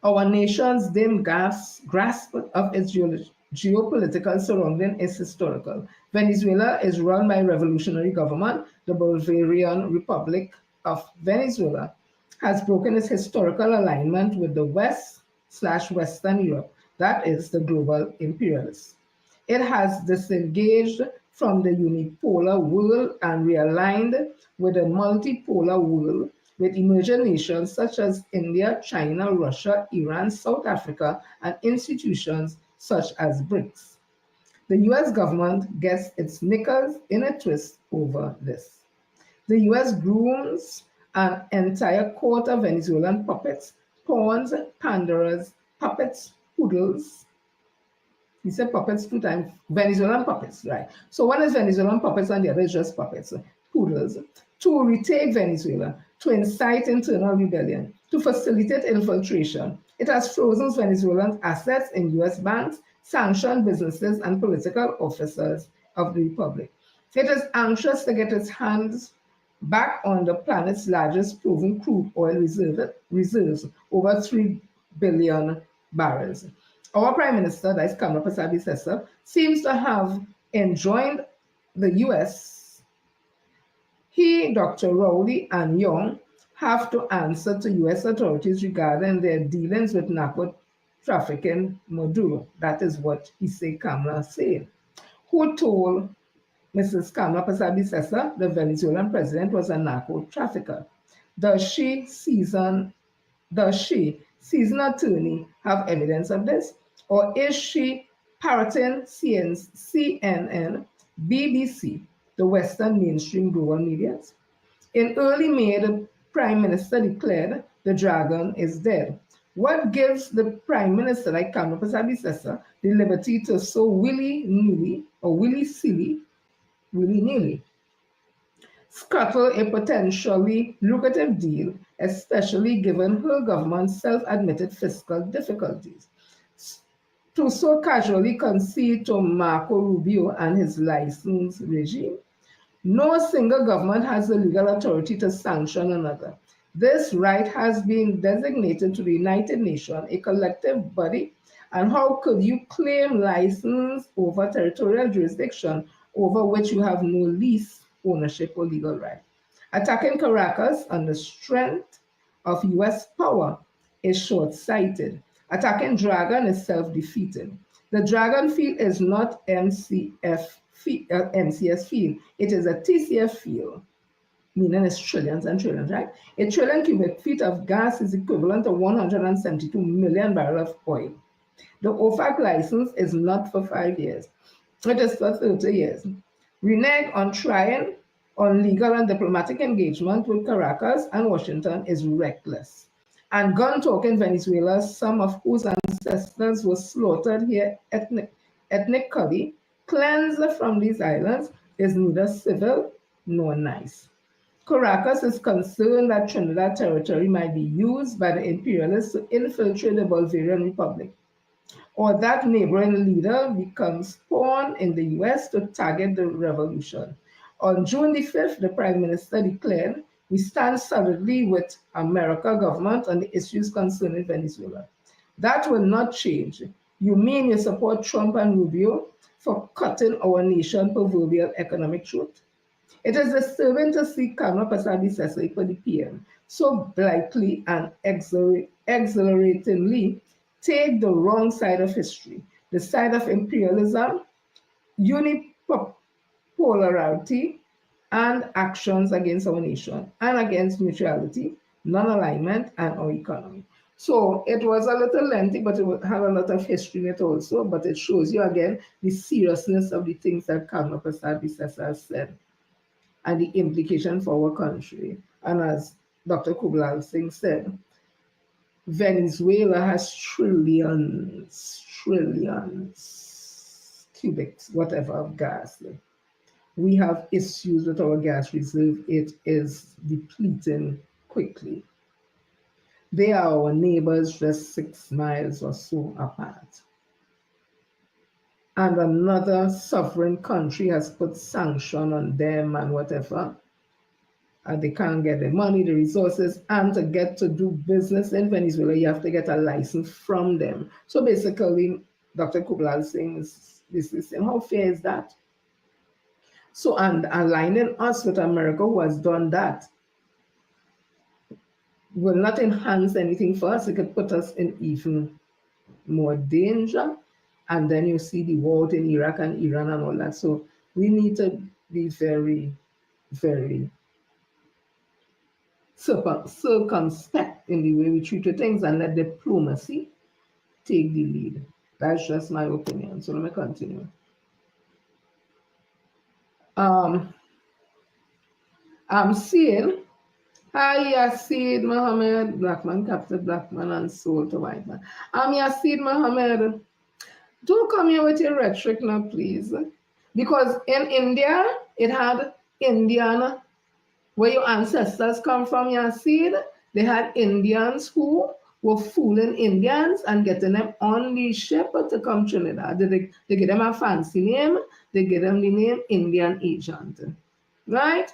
Our nation's dim grasp of its geopolitical surrounding is historical. Venezuela is run by a revolutionary government. The Bolivarian Republic of Venezuela has broken its historical alignment with the West/Western Europe, that is, the global imperialists. It has disengaged from the unipolar world and realigned with a multipolar world with emerging nations such as India, China, Russia, Iran, South Africa, and institutions such as BRICS. The US government gets its knickers in a twist over this. The US grooms an entire court of Venezuelan puppets, pawns, panderers, puppets, poodles. He said puppets 2 times, Venezuelan puppets, right? So one is Venezuelan puppets and the other is just puppets, poodles, to retake Venezuela, to incite internal rebellion, to facilitate infiltration. It has frozen Venezuelan assets in US banks, sanctioned businesses and political officers of the republic. It is anxious to get its hands back on the planet's largest proven crude oil reserves, over 3 billion barrels. Our Prime Minister, that is Kamala Persaud-Bissessar, seems to have enjoined the US. He, Dr. Rowley, and Young have to answer to US authorities regarding their dealings with narco trafficking Maduro. That is what he said Kamala said. Who told Mrs. Kamala Persaud-Bissessar the Venezuelan president was a narco trafficker? Does she, seasoned attorney, have evidence of this? Or is she parroting CNN, BBC, the Western mainstream global media? In early May, the Prime Minister declared the dragon is dead. What gives the Prime Minister, like Kamala Persaud-Bissessar, the liberty to so willy-nilly scuttle a potentially lucrative deal, especially given her government's self-admitted fiscal difficulties? To so casually concede to Marco Rubio and his license regime? No single government has the legal authority to sanction another. This right has been designated to the United Nations, a collective body, and how could you claim license over territorial jurisdiction over which you have no lease, ownership, or legal right? Attacking Caracas on the strength of US power is short-sighted. Attacking Dragon is self-defeating. The Dragon field is not MCS field. It is a TCF field, meaning it's trillions and trillions, right? A trillion cubic feet of gas is equivalent to 172 million barrels of oil. The OFAC license is not for 5 years. It is for 30 years. Renege on trying on legal and diplomatic engagement with Caracas and Washington is reckless. And gun-talking Venezuela, some of whose ancestors were slaughtered here ethnically, cleansed from these islands, is neither civil nor nice. Caracas is concerned that Trinidad territory might be used by the imperialists to infiltrate the Bolivarian Republic, or that neighboring leader becomes pawn in the US to target the revolution. On June the 5th, the Prime Minister declared, "We stand solidly with American government on the issues concerning Venezuela." That will not change. You mean you support Trump and Rubio for cutting our nation's proverbial economic throat? It is disturbing to see Kamala Persaud-Bissessar for the PM so blithely and exhilaratingly take the wrong side of history, the side of imperialism, unipolarity, and actions against our nation and against neutrality, non-alignment, and our economy. So it was a little lengthy, but it had a lot of history in it also, but it shows you again the seriousness of the things that Kamala Persaud-Bissessar said and the implication for our country. And as Dr. Kubla Singh said, Venezuela has trillions cubics, whatever, of gas. We have issues with our gas reserve. It is depleting quickly. They are our neighbors just 6 miles or so apart. And another sovereign country has put sanction on them and whatever. And they can't get the money, the resources, and to get to do business in Venezuela, you have to get a license from them. So basically, Dr. Kubla Singh is saying, how fair is that? So, and aligning us with America, who has done that, will not enhance anything for us. It could put us in even more danger. And then you see the war in Iraq and Iran and all that. So we need to be very, very circumspect in the way we treat things and let diplomacy take the lead. That's just my opinion. So let me continue. Um, I'm seeing, hi Yasid Mohammed, black man captured black man and sold to white man. Yasid Mohammed, don't come here with your rhetoric now, please. Because in India, it had Indian, where your ancestors come from, Yasid, they had Indians who were fooling Indians and getting them on the ship to come Trinidad. They give them a fancy name, they give them the name Indian agent. Right?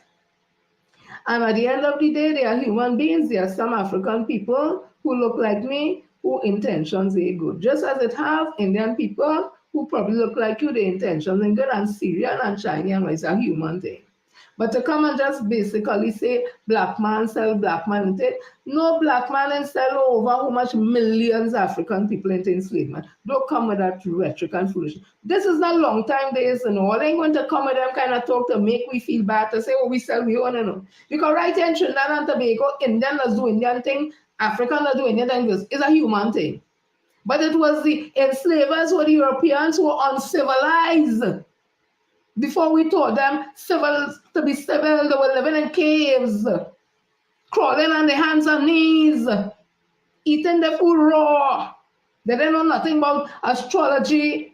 And at the end of the day, they are human beings. There are some African people who look like me, who intentions are good. Just as it have Indian people who probably look like you, the intentions are good, and Syrian and Chinese, and it's a human thing. But to come and just basically say black man sell black man, no black man and sell over how much millions of African people into enslavement. Don't come with that rhetoric and foolishness. This is not long time days and all. They ain't going to come with them kind of talk to make we feel bad to say, oh, we sell, we own, you know. Because right here in Trinidad and Tobago, Indians do Indian thing, Africans do Indian thing. It's a human thing. But it was the enslavers or the Europeans who were uncivilized. Before we taught them civil to be civil, they were living in caves, crawling on their hands and knees, eating the food raw. They didn't know nothing about astrology,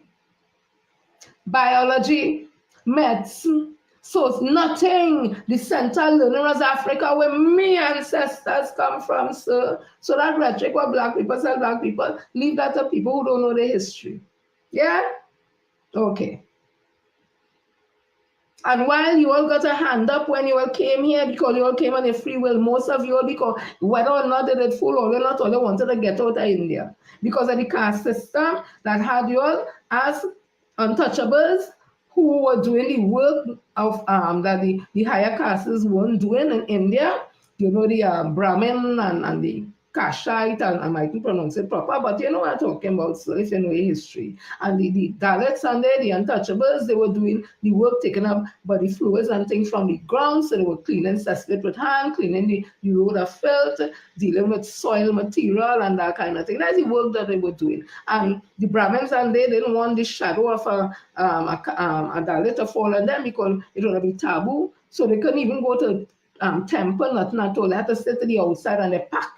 biology, medicine. So it's nothing. The central learning was Africa, where me ancestors come from, sir. So that rhetoric where black people sell black people, leave that to people who don't know the history. Yeah? Okay. And while you all got a hand up when you all came here, because you all came on a free will, most of you all, because whether or not they did full or not, all they wanted to get out of India. Because of the caste system that had you all as untouchables who were doing the work of that the higher castes weren't doing in India. You know, the Brahmin and the Kashite, and I mightn't pronounce it proper, but you know what I'm talking about, so if you know your history. And the Dalits and the untouchables, they were doing the work, taking up body fluids and things from the ground, so they were cleaning cesspit with hand, cleaning the road of filth, dealing with soil material and that kind of thing. That's the work that they were doing. And the Brahmins and they didn't want the shadow of a Dalit to fall on them because it would be taboo, so they couldn't even go to temple, nothing at all. They had to sit to the outside and they pack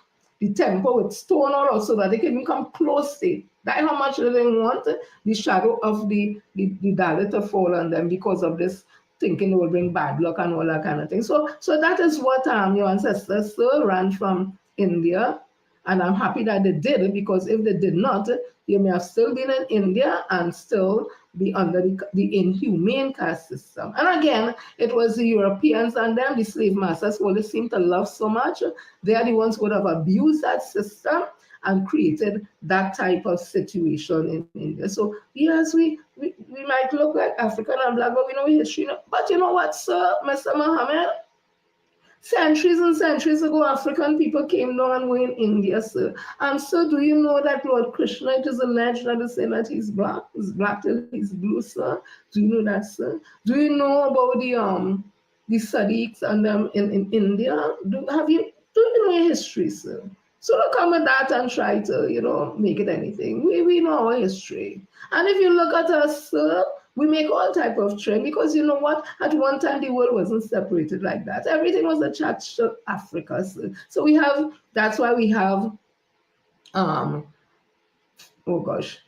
the temple with stone or so that they can even come close to it. That's how much they didn't want the shadow of the Dalit to fall on them because of this thinking it will bring bad luck and all that kind of thing. So that is what your ancestors still ran from India. And I'm happy that they did it, because if they did not, they may have still been in India and still be under the inhumane caste system. And again, it was the Europeans and them, the slave masters, who they seem to love so much. They are the ones who would have abused that system and created that type of situation in India. So yes, we might look like African and black, but we know history. But you know what, sir, Mr. Mohammed? Centuries and centuries ago, African people came down and were in India, sir. And so, do you know that Lord Krishna, it is alleged that they say that he's black till he's blue, sir? Do you know that, sir? Do you know about the Sadiqs and them in India? Do you know your history, sir? So don't come with that and try to, make it anything. We know our history. And if you look at us, sir, we make all type of trend, because you know what? At one time, the world wasn't separated like that. Everything was attached to Africa. So that's why we have, oh gosh,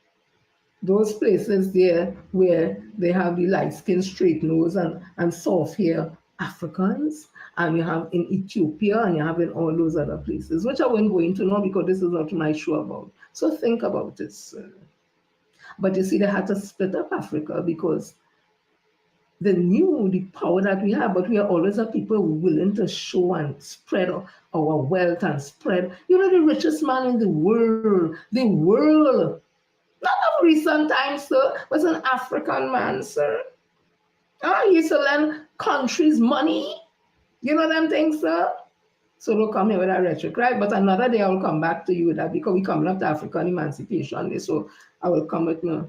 those places there where they have the light skin, straight nose, and soft hair Africans. And you have in Ethiopia, and you have in all those other places, which I won't go into now because this is not my show about. So think about it, sir. But you see, they had to split up Africa because they knew the power that we have, but we are always a people willing to show and spread our wealth and spread. You know, the richest man in the world, not of recent times, sir, was an African man, sir. He used to lend countries money. You know them things, sir? So don't come here with that rhetoric, right? But another day I will come back to you with that, because we coming up to African Emancipation Day. So I will come with my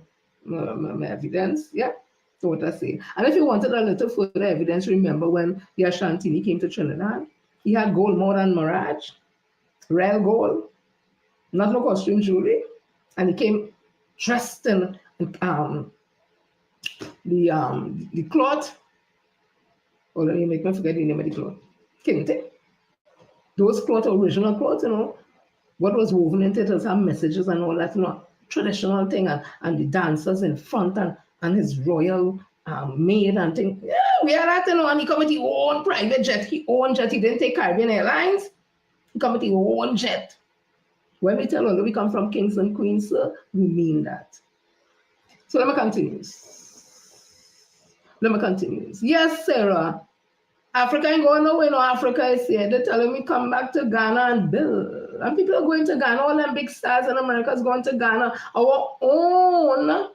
evidence, yeah? So what I say. And if you wanted a little further evidence, remember when the Ashantini came to Trinidad, he had gold more than Mirage, real gold, not no costume jewelry. And he came dressed in the cloth Or you make me forget the name of the cloth. Can't it? Those clothes, original clothes, what was woven into it was some messages and all that, traditional thing, and the dancers in front, and his royal maid and thing. Yeah, we are that, and he come with his own private jet, his own jet. He didn't take Caribbean Airlines. He come with his own jet. When we tell you we come from kings and queens, sir, we mean that. So let me continue. Yes, Sarah. Africa ain't going nowhere. No, Africa is here. They're telling me come back to Ghana and build. And people are going to Ghana. All them big stars in America is going to Ghana. Our own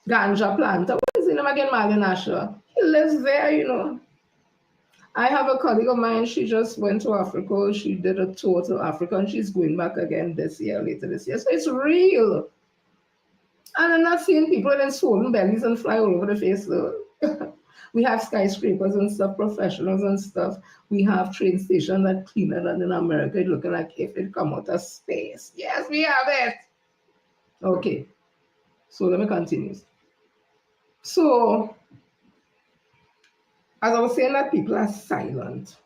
ganja planter. What is his name again? Malinasha. He lives there. I have a colleague of mine. She just went to Africa. She did a tour to Africa, and she's going back again later this year. So it's real. And I'm not seeing people in swollen bellies and fly all over the face. Though. We have skyscrapers and stuff, professionals and stuff. We have train stations that cleaner than in America. It's looking like if it come out of space. Yes, we have it. Okay. So let me continue. So, as I was saying that people are silent.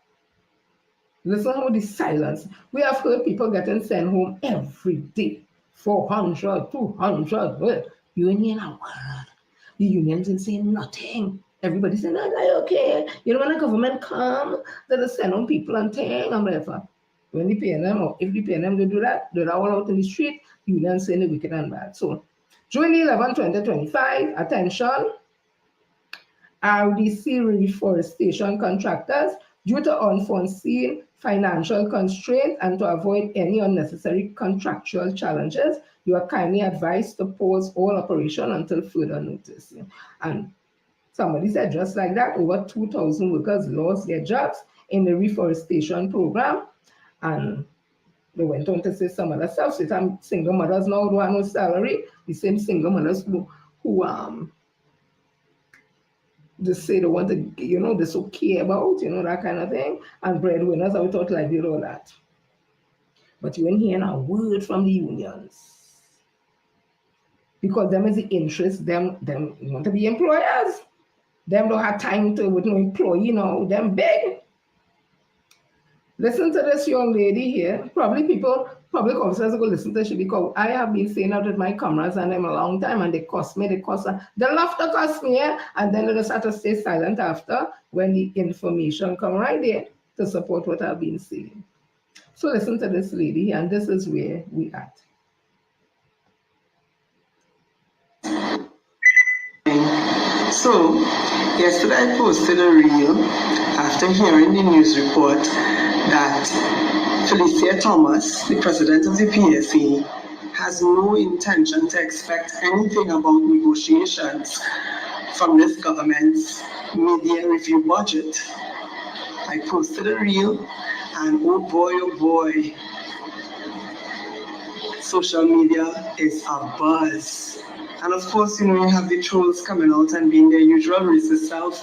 Listen how the silence. We have heard people getting sent home every day. 400, 200. You ain't hearing a word. The unions ain't saying nothing. Everybody saying, okay. When the government come, they'll send home people and thing and whatever. When they pay them, or if they pay them, they do that. They're all out in the street. Unions saying the wicked and bad. So, June 11, 2025, attention. RDC reforestation contractors, due to unforeseen financial constraints and to avoid any unnecessary contractual challenges, you are kindly advised to pause all operation until further notice. And somebody said just like that, over 2,000 workers lost their jobs in the reforestation program. And they went on to say some other stuff. So some single mothers now who have no salary, the same single mothers who they say they want to, they so care about, that kind of thing. And breadwinners, I would thought like did all that. But you ain't hearing a word from the unions. Because them is the interest, them want to be employers. Them don't have time to with no employee, them big. Listen to this young lady here. Public officers will listen to she because I have been saying out with my cameras and them a long time and they cost me, they love to cost me, and then they just have to stay silent after when the information come right there to support what I've been saying. So listen to this lady and this is where we at. So, yesterday I posted a reel after hearing the news report that Felicia Thomas, the president of the PSA, has no intention to expect anything about negotiations from this government's mid-year review budget. I posted a reel and oh boy, social media is a buzz. And of course, you have the trolls coming out and being their usual racist self.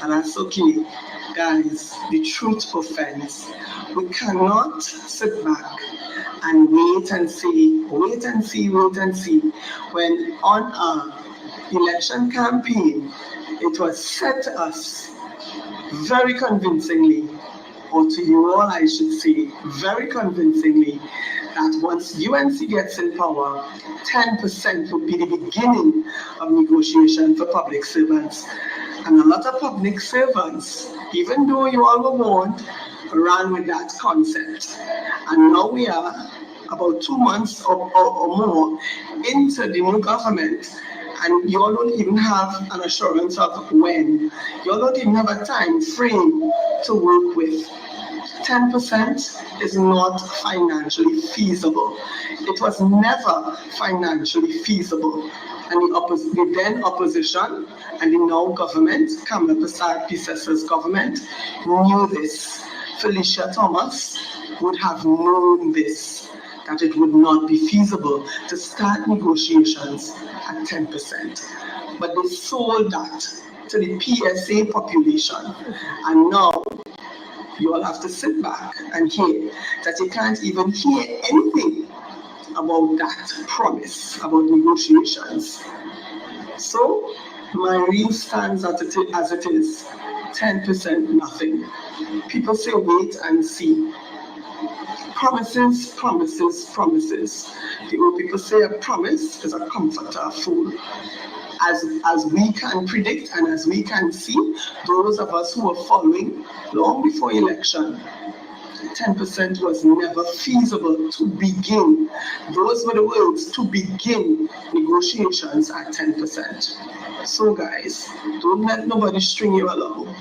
And that's okay. Guys, the truth offends. We cannot sit back and wait and see. When on our election campaign, it was said to us very convincingly, or to you all I should say, very convincingly, that once UNC gets in power, 10% would be the beginning of negotiation for public servants. And a lot of public servants, even though you all were warned, ran with that concept. And now we are about 2 months or more into the new government, and you all don't even have an assurance of when. You all don't even have a time frame to work with. 10% is not financially feasible. It was never financially feasible. And the then opposition and the now government, Kamala Persad-Pisse's government, knew this. Felicia Thomas would have known this, that it would not be feasible to start negotiations at 10%. But they sold that to the PSA population. And now you all have to sit back and hear that you can't even hear anything about that promise about negotiations. So My real stands as it is, 10% nothing. People say wait and see. Promises, promises, promises. The old people say a promise is a comforter, a fool. As we can predict and as we can see, those of us who were following long before election, 10% was never feasible to begin. Those were the words, to begin negotiations at 10%. So guys, don't let nobody string you along.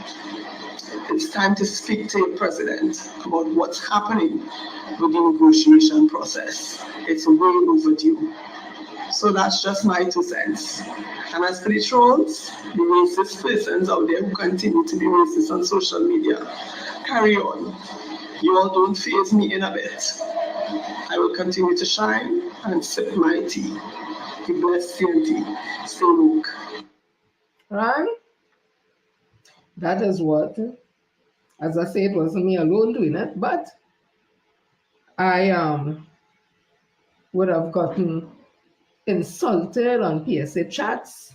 It's time to speak to your president about what's happening with the negotiation process. It's way overdue. So that's just my 2 cents. And as for the trolls, the racist persons out there who continue to be racist on social media, carry on. You all don't faze me in a bit. I will continue to shine and sip my tea. God bless TNT. Stay woke. Right? That is what, as I say, it wasn't me alone doing it, but I would have gotten insulted on PSA chats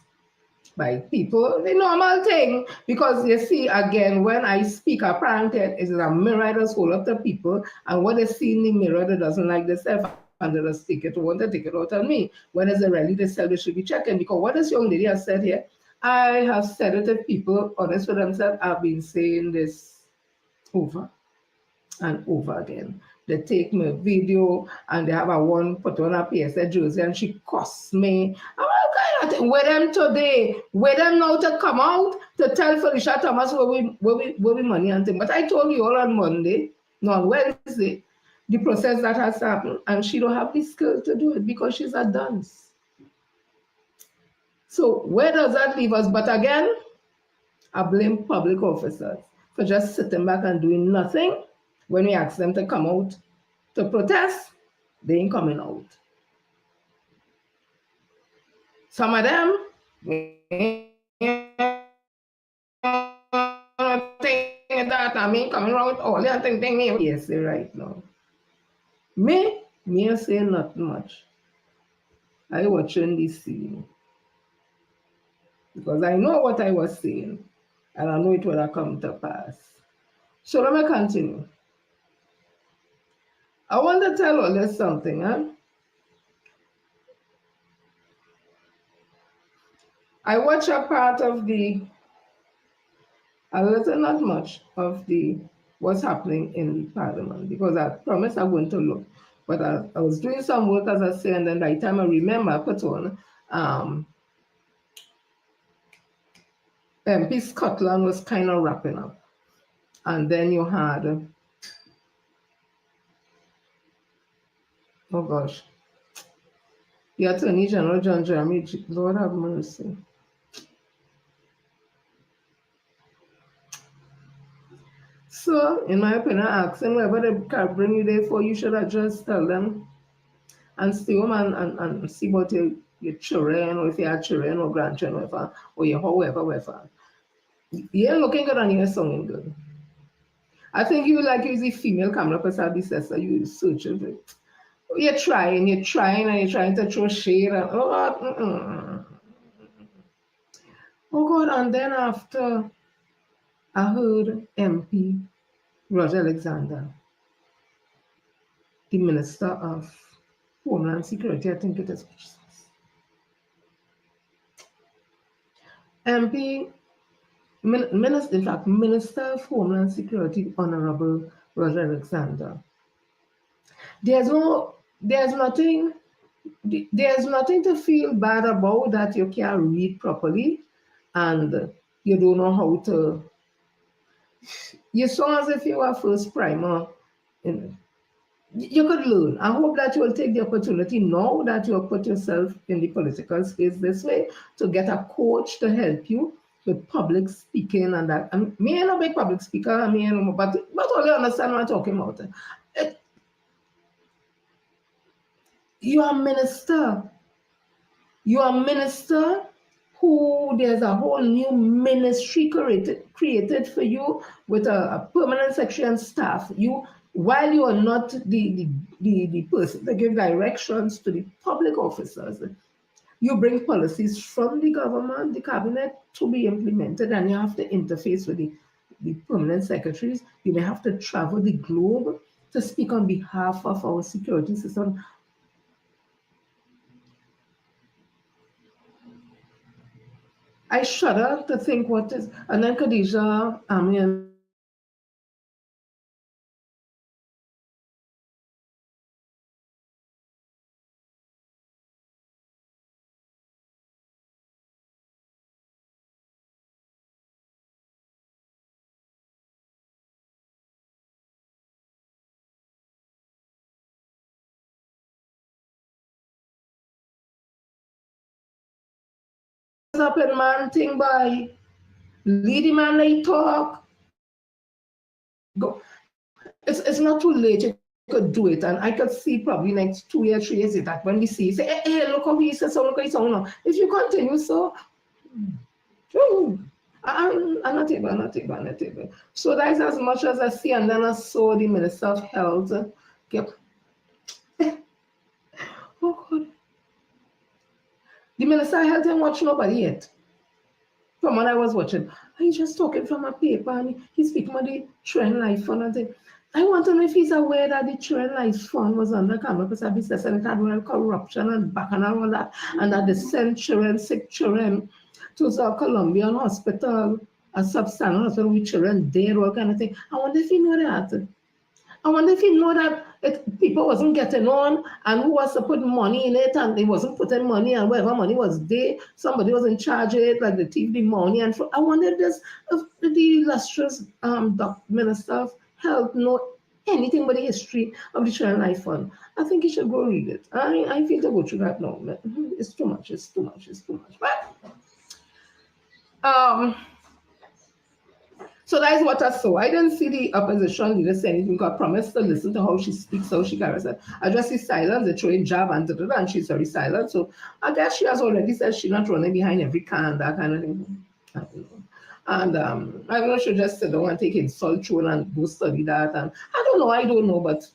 by people, the normal thing, because you see, again, when I speak, apparently it is a mirror that's hold up to people, and what they see in the mirror that doesn't like themselves, and they just take it, want to take it out on me. When is it really themselves they should be checking? Because what this young lady has said here, I have said it to people, honest with themselves, I've been saying this over and over again. They take my video and they have a one put on a PSA jersey and she costs me. I'm like, okay, with them today, with them now to come out to tell Felicia Thomas where we money and thing. But I told you all on Monday, no, on Wednesday, the process that has happened, and she don't have the skill to do it because she's a dunce. So where does that leave us? But again, I blame public officers for just sitting back and doing nothing. When we ask them to come out to protest, they ain't coming out. Some of them think that I mean coming around all the thing me yes right now. Me say not much. I watching this scene because I know what I was saying and I know it will come to pass. So let me continue. I want to tell all this something, huh? I watch a part of a little, not much, of what's happening in the parliament because I promised I'm going to look. But I was doing some work, as I say, and then by the time I remember, I put on MP Scotland was kind of wrapping up. And then you had, oh gosh, the Attorney General, John Jeremy, Lord have mercy. So, in my opinion, ask them whether they can bring you there for, you should have just tell them and stay home and see about your children, or if you have children or grandchildren, or your whoever. You ain't looking good and you're singing good. I think you like use the female camera person besides you searching for it. You're trying, and you're trying to throw shade and oh God, and then after I heard MP Roger Alexander, the Minister of Homeland Security, I think it is. MP, Minister, in fact, Minister of Homeland Security, Honorable Roger Alexander. There's nothing to feel bad about that you can't read properly and you don't know how to. You sound as if you were first primer. You could learn. I hope that you will take the opportunity now that you have put yourself in the political space this way to get a coach to help you with public speaking and that. And me ain't a big public speaker, but only understand what I'm talking about. You are a minister. You are a minister who there's a whole new ministry created for you with a permanent section and staff. While you are not the person to give directions to the public officers, You bring policies from the government, the cabinet, to be implemented, and you have to interface with the permanent secretaries. You may have to travel the globe to speak on behalf of our security system. I shudder to think what is, and then Khadija, and up in man thing by lead him and they talk. Go. It's not too late. You could do it, and I could see probably next 2 years, 3 years that when we see, say, hey, look how he says so, look how he says so. No. If you continue so, I'm not able. So that's as much as I see, and then I saw the Minister of Health. Okay. Oh God. The Minister of Health didn't watch nobody yet. From what I was watching, he's just talking from a paper and he's speaking about the Children Life Fund and thing. I want to know if he's aware that the Children Life Fund was under Campus business and it had corruption and bacchanal and all that, and that they sent children, sick children, to the Colombian hospital, a substandard hospital with children dead, all kind of thing. I wonder if he know that. I wonder if you know that people wasn't getting on and who was to put money in it and they wasn't putting money and whatever money was there, somebody was in charge of it, like the TV money. And I wonder if the illustrious Minister of Health know anything about the history of the Children Life Fund. I think he should go read it. I feel to go through that now. It's too much. But so that is what I saw. I didn't see the opposition leader say anything. I promised to listen to how she speaks, how she carries it. I just see silence, they throw in jab and she's very silent. So I guess she has already said she's not running behind every can, that kind of thing. I don't know. And I don't know, she just sit down and take insult through and go study that. And I don't know, but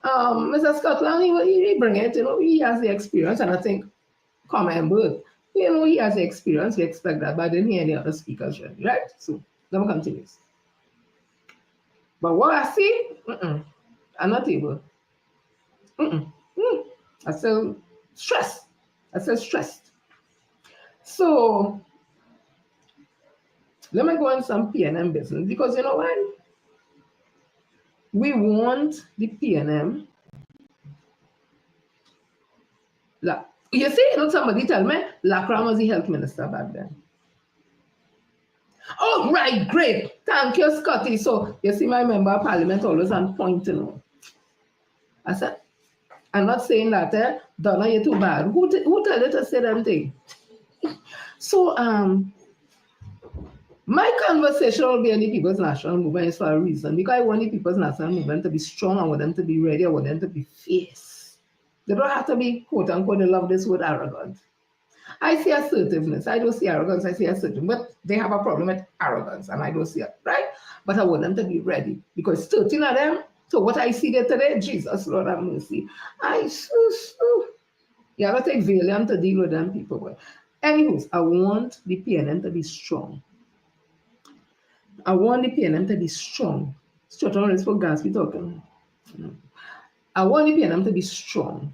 Mr. Scotland, he bring it, he has the experience, and I think, common birth, he has the experience, we expect that, but I didn't hear any other speakers, right? So then continues. But what I see, I'm not able. I still stressed. So let me go on some PNM business, because you know what? We want the PNM. You see, somebody tell me, Lacram was the health minister back then. Oh, right, great. Thank you, Scotty. So, you see, my member of Parliament always on point, I said, I'm not saying that, Donna, you're too bad. Who tell you to say them thing? So, my conversation will be on the People's National Movement is for a reason, because I want the People's National Movement to be strong, I want them to be ready, I want them to be fierce. They don't have to be, quote unquote, they love this word, arrogant. I see assertiveness. I don't see arrogance. I see assertiveness. But they have a problem with arrogance, and I don't see it, right? But I want them to be ready, because 13 of them, so what I see there today, Jesus, Lord have mercy. You have to take valiant to deal with them people. But anyways, I want the PNM to be strong. I want the PNM to be strong. Strong is for gas, we talking. I want the PNM to be strong.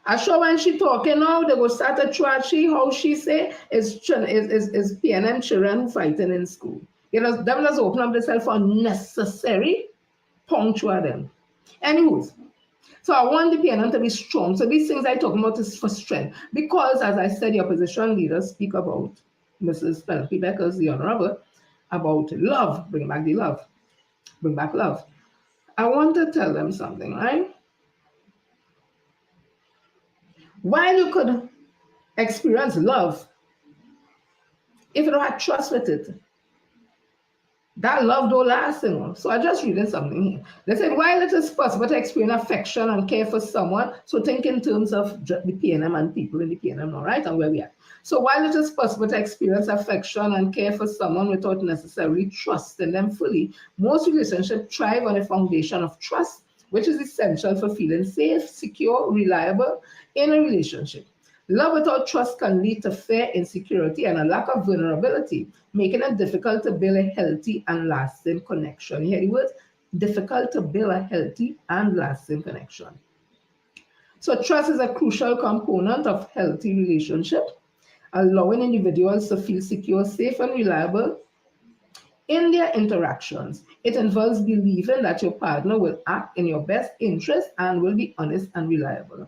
I sure when she talking now, they will start to try how she say is PNM children fighting in school. Them just open up themselves for unnecessary punctual them. Anyways, so I want the PNM to be strong. So these things I talk about is for strength. Because as I said, the opposition leaders speak about Mrs. Penelope Beckers, the Honorable, about love, bring back the love, bring back love. I want to tell them something, right? While you could experience love, if you don't have trust with it, that love don't last anymore. So I just reading something here. They said, while it is possible to experience affection and care for someone, so think in terms of the PNM and people in the PNM now, right? And where we are. So while it is possible to experience affection and care for someone without necessarily trusting them fully, most relationships thrive on a foundation of trust, which is essential for feeling safe, secure, reliable in a relationship. Love without trust can lead to fear, insecurity, and a lack of vulnerability, making it difficult to build a healthy and lasting connection. You hear the words? Difficult to build a healthy and lasting connection. So trust is a crucial component of healthy relationship, allowing individuals to feel secure, safe, and reliable in their interactions. It involves believing that your partner will act in your best interest and will be honest and reliable.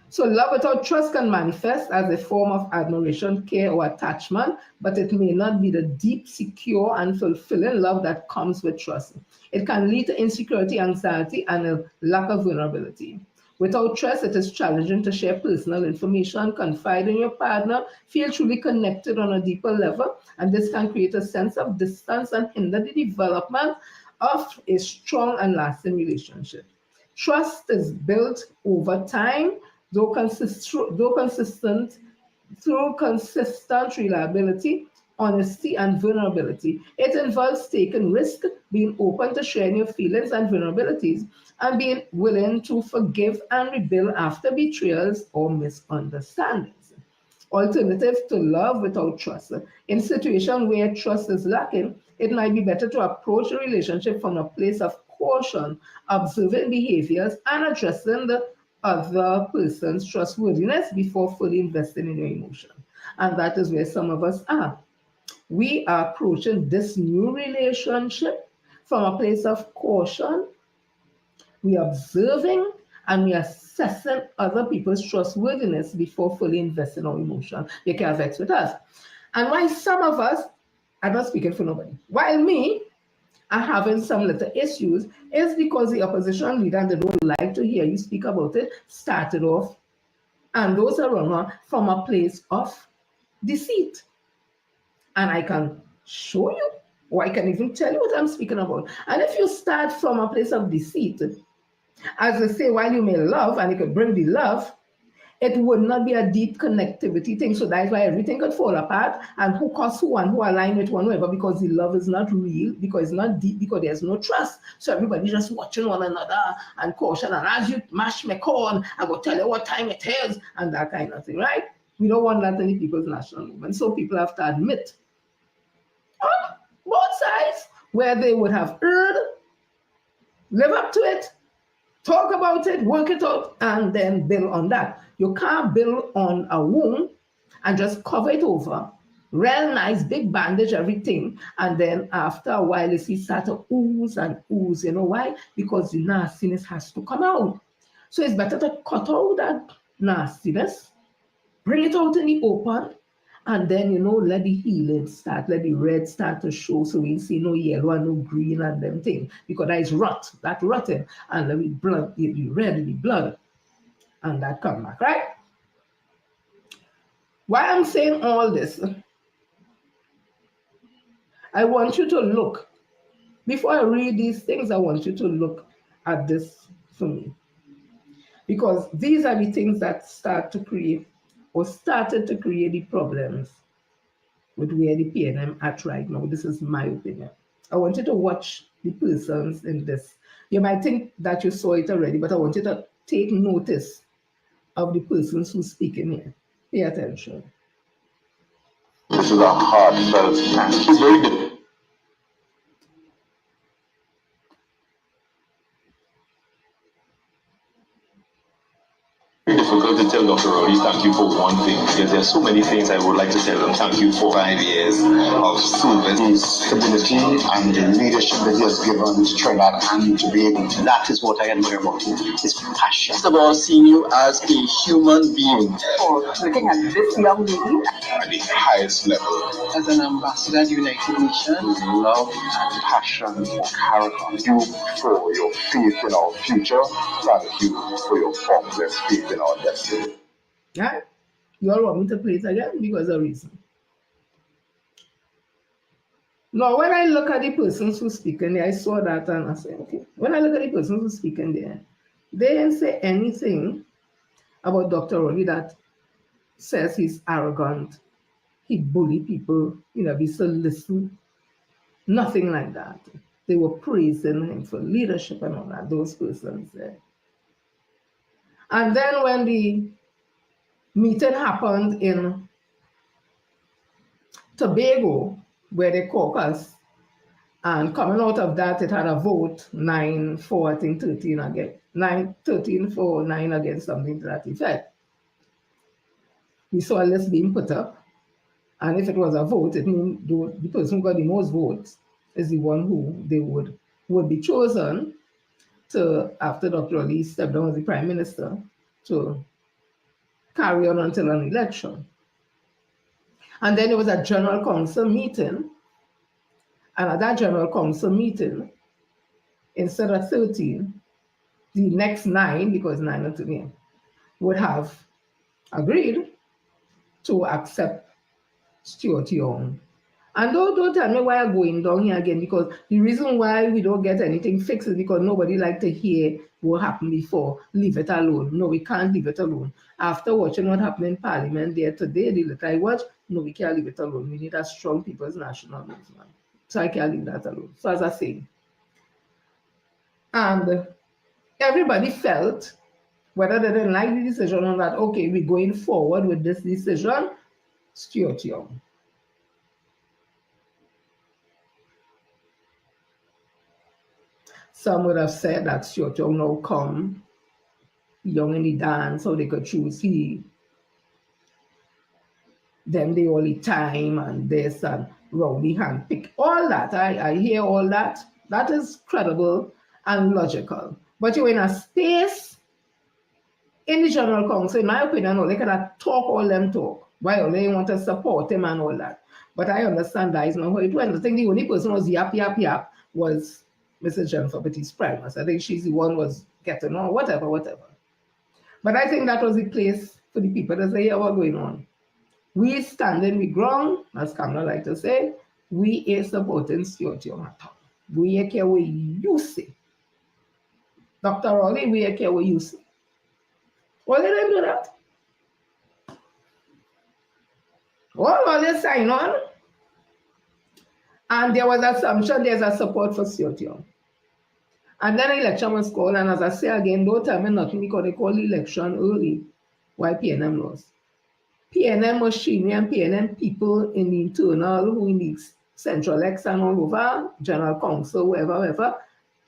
So love without trust can manifest as a form of admiration, care, or attachment, but it may not be the deep, secure, and fulfilling love that comes with trust. It can lead to insecurity, anxiety, and a lack of vulnerability. Without trust, it is challenging to share personal information, confide in your partner, feel truly connected on a deeper level, and this can create a sense of distance and hinder the development of a strong and lasting relationship. Trust is built over time, though consistent through consistent reliability, honesty, and vulnerability. It involves taking risk, being open to sharing your feelings and vulnerabilities, and being willing to forgive and rebuild after betrayals or misunderstandings. Alternative to love without trust. In situations where trust is lacking, it might be better to approach a relationship from a place of caution, observing behaviors and addressing the other person's trustworthiness before fully investing in your emotion. And that is where some of us are. We are approaching this new relationship from a place of caution. We are observing and we are assessing other people's trustworthiness before fully investing our emotion. You can't vex with us. And why some of us, I'm not speaking for nobody, while me, are having some little issues is because the opposition leader, and they don't like to hear you speak about it, started off, and those around her, from a place of deceit. And I can show you, or I can even tell you what I'm speaking about. And if you start from a place of deceit, as they say, while you may love, and it could bring the love, it would not be a deep connectivity thing. So that's why everything could fall apart and who caused who and who align with one another, because the love is not real, because it's not deep, because there's no trust. So everybody just watching one another and caution. And as you mash my corn, I go tell you what time it is and that kind of thing, right? We don't want that in the people's national movement. So people have to admit on both sides where they would have heard, live up to it, talk about it, work it out, and then build on that. You can't build on a wound and just cover it over. Real nice, big bandage, everything. And then after a while, you see start to ooze and ooze. You know why? Because the nastiness has to come out. So it's better to cut out that nastiness, bring it out in the open, and then, let the healing start, let the red start to show, so we see no yellow and no green and them thing, because that is that rotten, and let the blood, the red in the blood, and that come back, right? Why I'm saying all this, I want you to look, before I read these things, I want you to look at this for me, because these are the things that start to create, or started to create the problems with where the PNM at right now. This is my opinion. I want you to watch the persons in this. You might think that you saw it already, but I want you to take notice of the persons who speak in here. Pay attention. This is a heartfelt thank you. It's very good. Difficult to tell Dr. Rowley thank you for one thing, because there's so many things I would like to tell him. Thank you for 5 years of service, his stability, and the leadership that he has given to Trinidad and Tobago. That is what I admire about him, his passion. It's about seeing you as a human being. For looking at this young lady At the highest level. as an ambassador at the United Nations. Love and passion for character. Thank you for your faith in our future. Thank you for your formless faith in our destiny. Right? You all want me to play it again? Because of a reason. Now, when I look at the persons who speak in there, I saw that and I said, okay. When I look at the persons who speak in there, they didn't say anything about Dr. Rowley that says he's arrogant, he bully people, be so listen. Nothing like that. they were praising him for leadership and all that, those persons there. And then when the meeting happened in Tobago, where they caucused, and coming out of that, it had a vote 9-4, I think 13 against 13-4, 9 against, something to that effect. We saw a list being put up, and if it was a vote, it means the person who got the most votes is the one who they would be chosen to, after Dr. Ali stepped down as the Prime Minister, to carry on until an election. And then there was a General Council meeting, and at that General Council meeting, instead of 13, the next 9, because 9 are to me, would have agreed to accept Stuart Young. And don't tell me why I'm going down here again, because the reason why we don't get anything fixed is because nobody likes to hear what happened before. Leave it alone. No, we can't leave it alone. After watching what happened in Parliament there today, the little I watched, no, we can't leave it alone. We need a strong people's national movement. So I can't leave that alone. So as I say, and everybody felt, whether they didn't like the decision or not, okay, we're going forward with this decision, Stuart Young. Some would have said that Stuart Young now come young in the dance, so they could choose them the only time and this and rowdy hand pick. All that, I hear all that. That is credible and logical. But you're in a space in the General Council, in my opinion, they cannot talk all them talk. Why they want to support him and all that. But I understand that is not how it went. I think the only person who was yap was Mrs. Jennifer Betty's Primus. I think she's the one who was getting on, whatever. But I think that was the place for the people to say, yeah, what's going on? We standing with ground, as Kamala like to say, we are supporting Stuart Young at all. We care what you say. Dr. Rowley, we care what you say. Well, they didn't do that. Well, they sign on. And there was assumption there's a support for Stuart Young. And then the election was called, and as I say again, don't tell me nothing because they called the election early. Why PNM lost? PNM machinery and PNM people in the internal, who in the Central X and all over, General Council, wherever,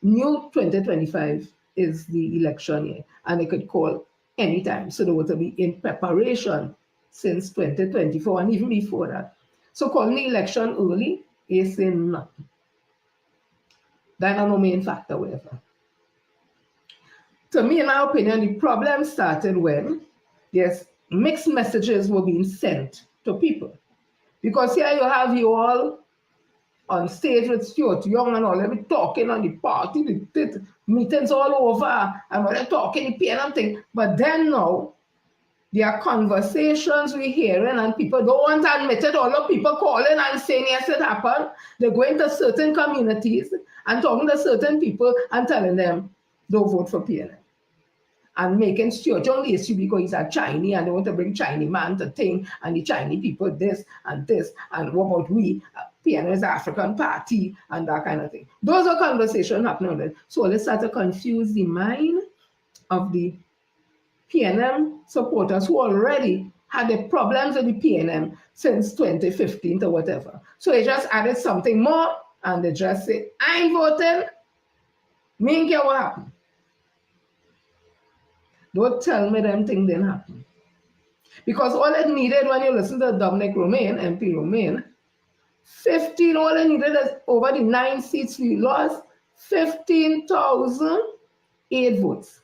knew 2025 is the election year, and they could call anytime. So they were to be in preparation since 2024 and even before that. So calling the election early is saying nothing. That's not no main factor, whatever. To me, in my opinion, the problem started when there's mixed messages were being sent to people. Because here you have you all on stage with Stuart Young and all, they be talking on the party, the meetings all over, and when they're talking the PNM thing. But then now, there are conversations we're hearing and people don't want to admit it. All the people calling and saying, yes, it happened. They're going to certain communities and talking to certain people and telling them, don't vote for PNM. And making Stuart Young the issue because he's a Chinese and they want to bring Chinese man to Ting and the Chinese people this and what about we? PNM is an African party and that kind of thing. Those are conversations happening. So let's start to confuse the mind of the PNM supporters who already had the problems with the PNM since 2015 or whatever. So they just added something more and they just say, I ain't voting. Me ain't care what happened. Don't tell me them things didn't happen. Because all it needed when you listen to Dominic Romaine, MP Romaine, 15, all it needed is over the 9 seats we lost, 15,008 votes.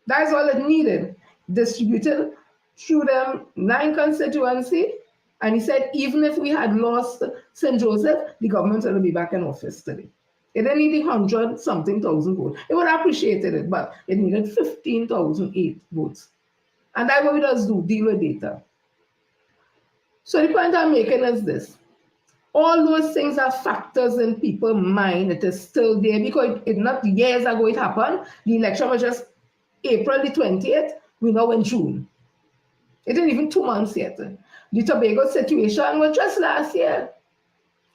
That's all it needed, distributed through them 9 constituency. And he said, even if we had lost St. Joseph, the government will be back in office today. It didn't need 100-something thousand votes. It would have appreciated it, but it needed 15,008 votes. And that's what we just do, deal with data. So the point I'm making is this. All those things are factors in people's mind. It is still there because it's not years ago it happened. The election was just April the 20th. We know in June. It isn't even 2 months yet. The Tobago situation was just last year.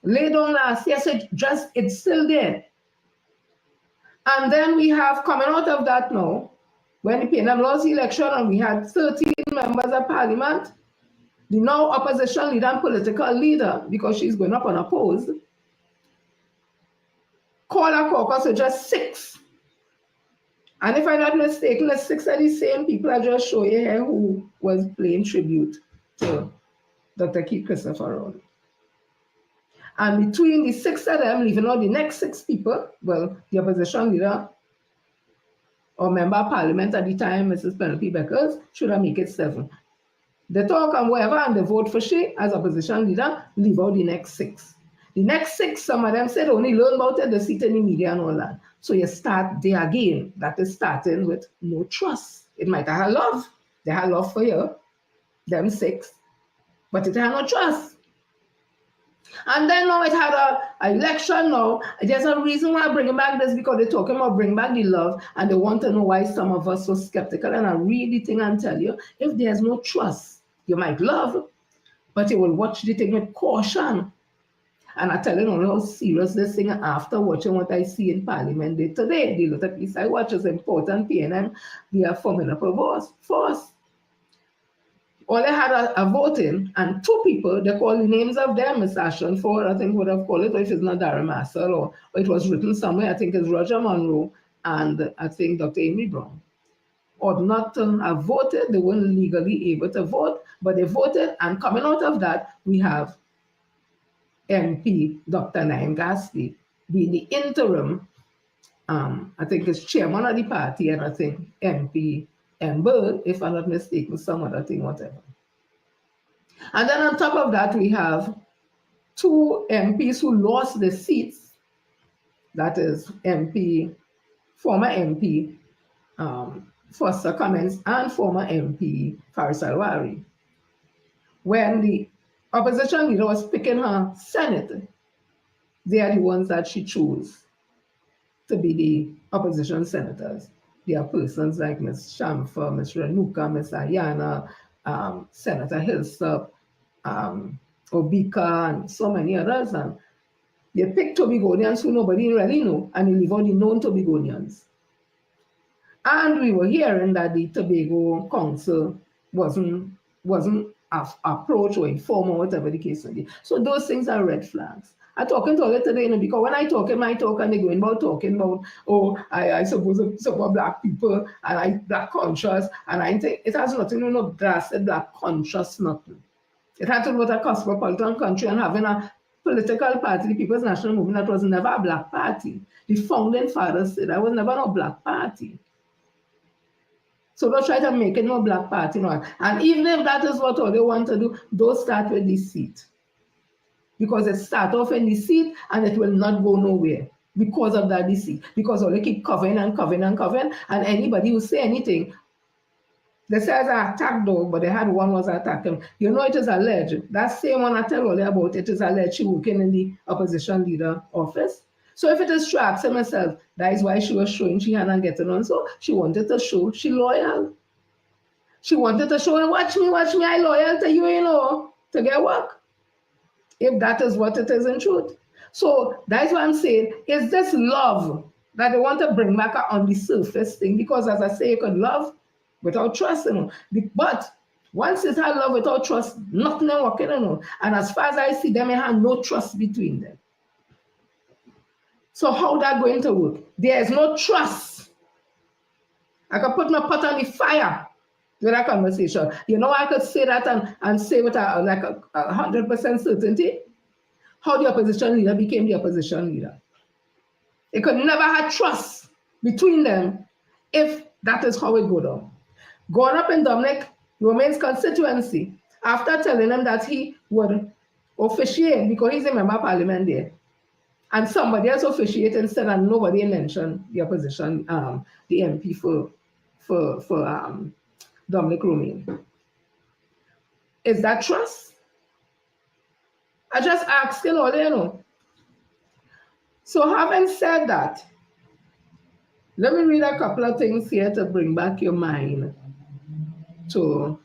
laid down last year, so it's still there. And then we have coming out of that now, when the PNM lost the election and we had 13 members of parliament, the now opposition leader and political leader, because she's going up unopposed, called a caucus with just 6. And if I'm not mistaken, the 6 are the same people I just show you here who was paying tribute to Dr. Keith Christopher Rowley. And between the 6 of them, leaving out the next 6 people, well, the opposition leader or member of parliament at the time, Mrs. Penelope Beckers, should have made it 7. They talk and whatever, and they vote for she as opposition leader, leave out the next 6. The next 6, some of them said only learn about it, they see it in the media and all that. So you start there again. That is starting with no trust. It might have love. They have love for you, them 6, but it had no trust. And then now it had an election now. There's a reason why I'm bringing back this, because they're talking about bring back the love, and they want to know why some of us are so skeptical. And I read the thing and tell you, if there's no trust, you might love, but you will watch the thing with caution. And I tell you only how serious this thing after watching what I see in Parliament today. The little piece I watch is important. PNM, we are formidable force. All they had a voting, and 2 people, they call the names of them, Miss Ashton-Ford, I think would have called it, or if it's not Darren Massel, or it was written somewhere, I think it's Roger Monroe, and I think Dr. Amy Brown. Or not have voted, they weren't legally able to vote, but they voted, and coming out of that, we have MP Dr. Naim Gaspi being the interim, I think it's chairman of the party, and I think MP Bird, if I'm not mistaken, some other thing, whatever. And then on top of that, we have 2 MPs who lost the seats. That is former MP Foster Cummins and former MP Faris Alwari. When the opposition leader was picking her Senate, they are the ones that she chose to be the opposition senators. They are persons like Ms. Shamfa, Ms. Renuka, Ms. Ayana, Senator Hillsop, Obika, and so many others. And they picked Tobagonians who nobody really knew, and they leave out the known Tobagonians. And we were hearing that the Tobago Council wasn't approached or informed or whatever the case may be. So those things are red flags. I'm talking to it today, because when I talk in my talk, and they're going about talking about, I suppose support Black people, and I Black conscious, and I think it has nothing to do with drastic Black conscious, nothing. It had to do with a cosmopolitan country and having a political party, the People's National Movement, that was never a Black party. The founding fathers said that was never no Black party. So don't try to make it no Black party. No. And even if that is what all they want to do, don't start with this seat. Because it start off in the seat and it will not go nowhere because of that deceit. Because all they keep covering and covering and covering, and anybody who say anything, they say it's an attack dog, but they had one was attacking. You know, it is alleged. That same one I tell all about, it is alleged she working in the opposition leader office. So if it is true, ask herself, that is why she was showing she hadn't getting on. So she wanted to show she loyal. She wanted to show, watch me, I loyal to you, you know, to get work. If that is what it is in truth. So that's what I'm saying. Is this love that they want to bring back on the surface thing? Because as I say, you could love without trust, you know. But once it had love without trust, nothing is working, you know. And as far as I see, them, they have no trust between them. So how that going to work? There is no trust. I could put my pot on the fire with that conversation. You know, I could say that and say with like a 100% certainty how the opposition leader became the opposition leader. They could never have trust between them if that is how it go down. Going up in Dominic Romain's constituency, after telling him that he would officiate because he's a member of parliament there, and somebody else officiated instead, and nobody mentioned the opposition, the MP for Dominic Romain. Is that trust? I just ask you all, you know. So having said that, let me read a couple of things here to bring back your mind to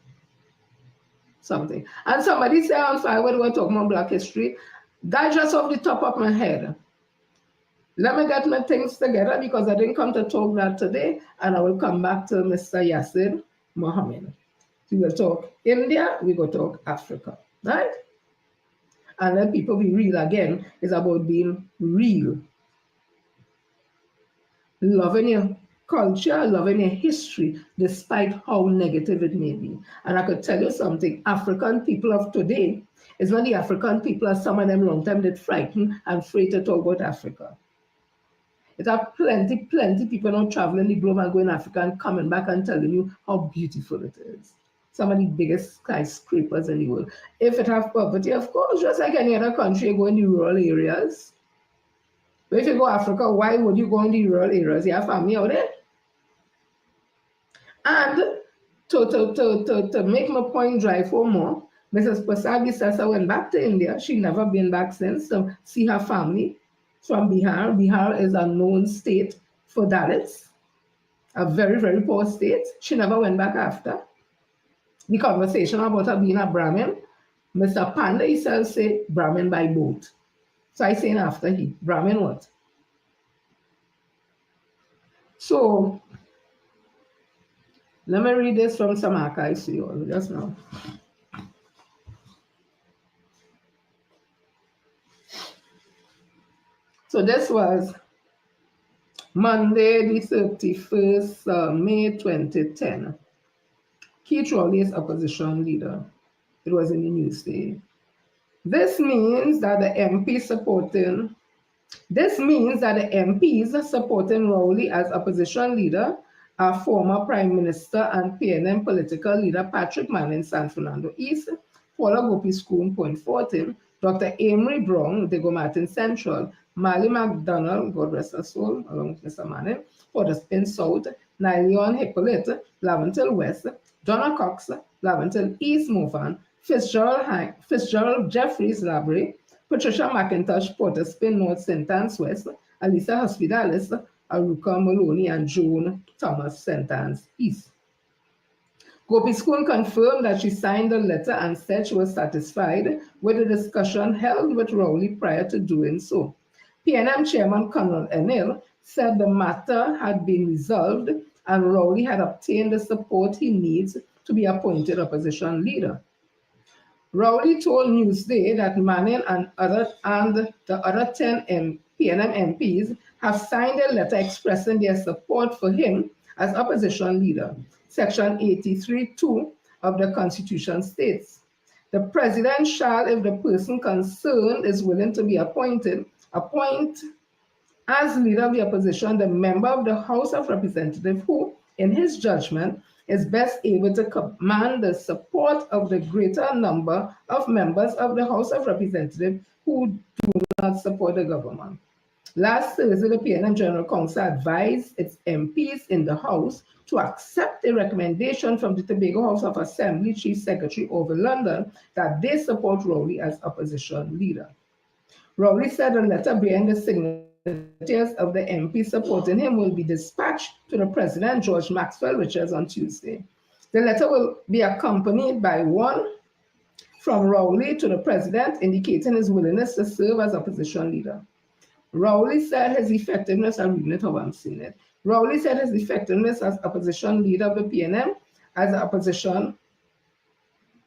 something. And somebody said on fire when we're talking about Black history, That's just off the top of my head. Let me get my things together because I didn't come to talk that today, and I will come back to Mr. Yasir Mohammed. We will talk India, we go talk Africa, right? And let people be real again. It's about being real. Loving your culture, loving your history, despite how negative it may be. And I could tell you something, African people of today, it's not the African people as some of them long time did frightened and afraid to talk about Africa. It are plenty people now traveling the globe and going to Africa and coming back and telling you how beautiful it is. Some of the biggest skyscrapers in the world. If it have poverty, of course, just like any other country, you go in the rural areas. But if you go to Africa, why would you go in the rural areas? You have family out there. And to make my point drive home more, Mrs. Prasad Sasa went back to India. She never been back since to see her family from Bihar. Bihar is a known state for Dalits, a very, very poor state. She never went back after. The conversation about her being a Brahmin, Mr. Panda himself say Brahmin by boat. So I saying after he, Brahmin what? So let me read this from some archives to you all just now. So this was Monday, the 31st May 2010. Keith Rowley is opposition leader. It was in the newsday. This means that the MPs supporting Rowley as opposition leader are former Prime Minister and PNM political leader Patrick Manning, San Fernando East, Paula Gopi Schoon, Point Fortin, Dr. Amory Brown, Diego Martin Central, Marley McDonald, God rest her soul, along with Mr. Manning, Port-au-Prince South, Nylon Hippolyte, Laventil West, Donna Cox, Laventil East Movan, Fitzgerald Jeffries Labrie, Patricia McIntosh, Port-au-Prince North St. Anne's West, Alisa Hospitalis, Aruka Maloney, and Joan Thomas St. Anne's East. Gopi Schoon confirmed that she signed the letter and said she was satisfied with the discussion held with Rowley prior to doing so. PNM Chairman Colonel Enil said the matter had been resolved and Rowley had obtained the support he needs to be appointed opposition leader. Rowley told Newsday that Manning and the other 10 PNM MPs have signed a letter expressing their support for him as opposition leader. Section 83(2) of the Constitution states, the president shall, if the person concerned is willing to be appointed, appoint as leader of the opposition the member of the House of Representatives who, in his judgment, is best able to command the support of the greater number of members of the House of Representatives who do not support the government. Last Thursday, the PNM General Council advised its MPs in the House to accept a recommendation from the Tobago House of Assembly Chief Secretary over London that they support Rowley as opposition leader. Rowley said a letter bearing the signatures of the MP supporting him will be dispatched to the President, George Maxwell Richards, on Tuesday. The letter will be accompanied by one from Rowley to the President indicating his willingness to serve as opposition leader. Rowley said his effectiveness, I'm reading it how I'm seeing it. Rowley said his effectiveness as opposition leader of the PNM as an opposition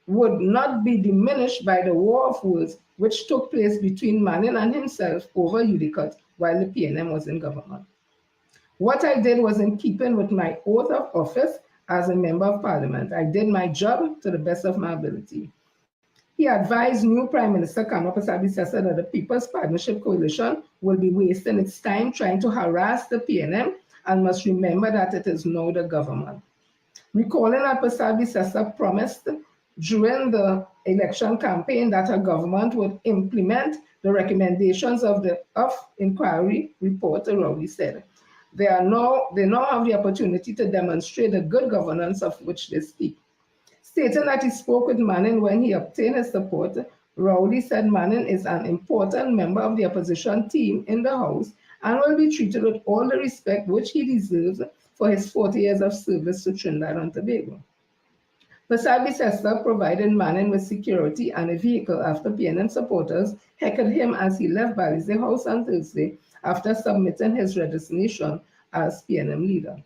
would not be diminished by the war of words which took place between Manning and himself over Udicut while the PNM was in government. What I did was in keeping with my oath of office as a member of parliament. I did my job to the best of my ability. He advised new Prime Minister Kamla Prasad-Bisesa that the People's Partnership Coalition will be wasting its time trying to harass the PNM and must remember that it is now the government. Recalling that Prasad-Bisesa promised during the election campaign that her government would implement the recommendations of the inquiry report, Rowley said. They now have the opportunity to demonstrate the good governance of which they speak. Stating that he spoke with Manning when he obtained his support, Rowley said Manning is an important member of the opposition team in the House and will be treated with all the respect which he deserves for his 40 years of service to Trinidad and Tobago. Persabi Sesta provided Manning with security and a vehicle after PNM supporters heckled him as he left Balize House on Thursday after submitting his resignation as PNM leader.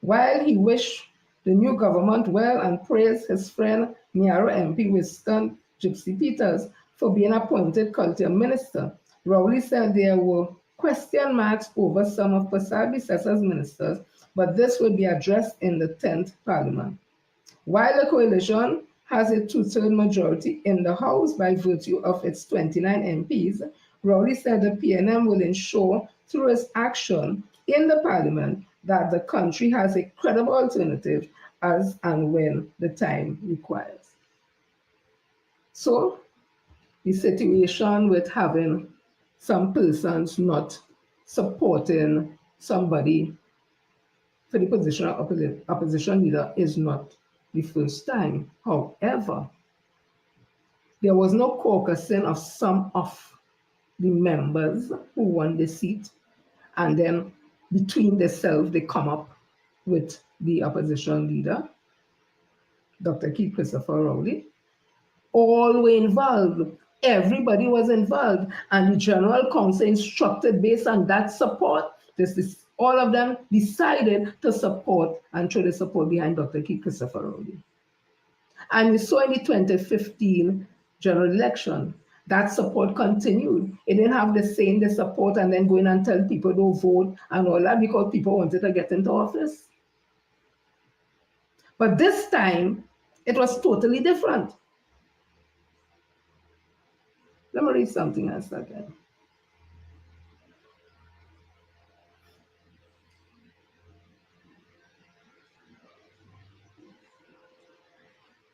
While he wished the new government well and praised his friend Miaro MP Winston Gypsy Peters for being appointed culture minister, Rowley said there were question marks over some of Persabi Sesta's ministers, but this would be addressed in the 10th Parliament. While the coalition has a two-thirds majority in the House by virtue of its 29 MPs, Rowley said the PNM will ensure through its action in the Parliament that the country has a credible alternative as and when the time requires. So, the situation with having some persons not supporting somebody for the position of opposition leader is not the first time. However, there was no caucusing of some of the members who won the seat, and then between themselves they come up with the opposition leader, Dr. Keith Christopher Rowley. All were involved. Everybody was involved, and the General Council instructed based on that support. All of them decided to support and throw the support behind Dr. Keith Christopher Rowley. And we saw in the 2015 general election, that support continued. It didn't have the same the support and then going and tell people don't vote and all that because people wanted to get into office. But this time, it was totally different. Let me read something else again.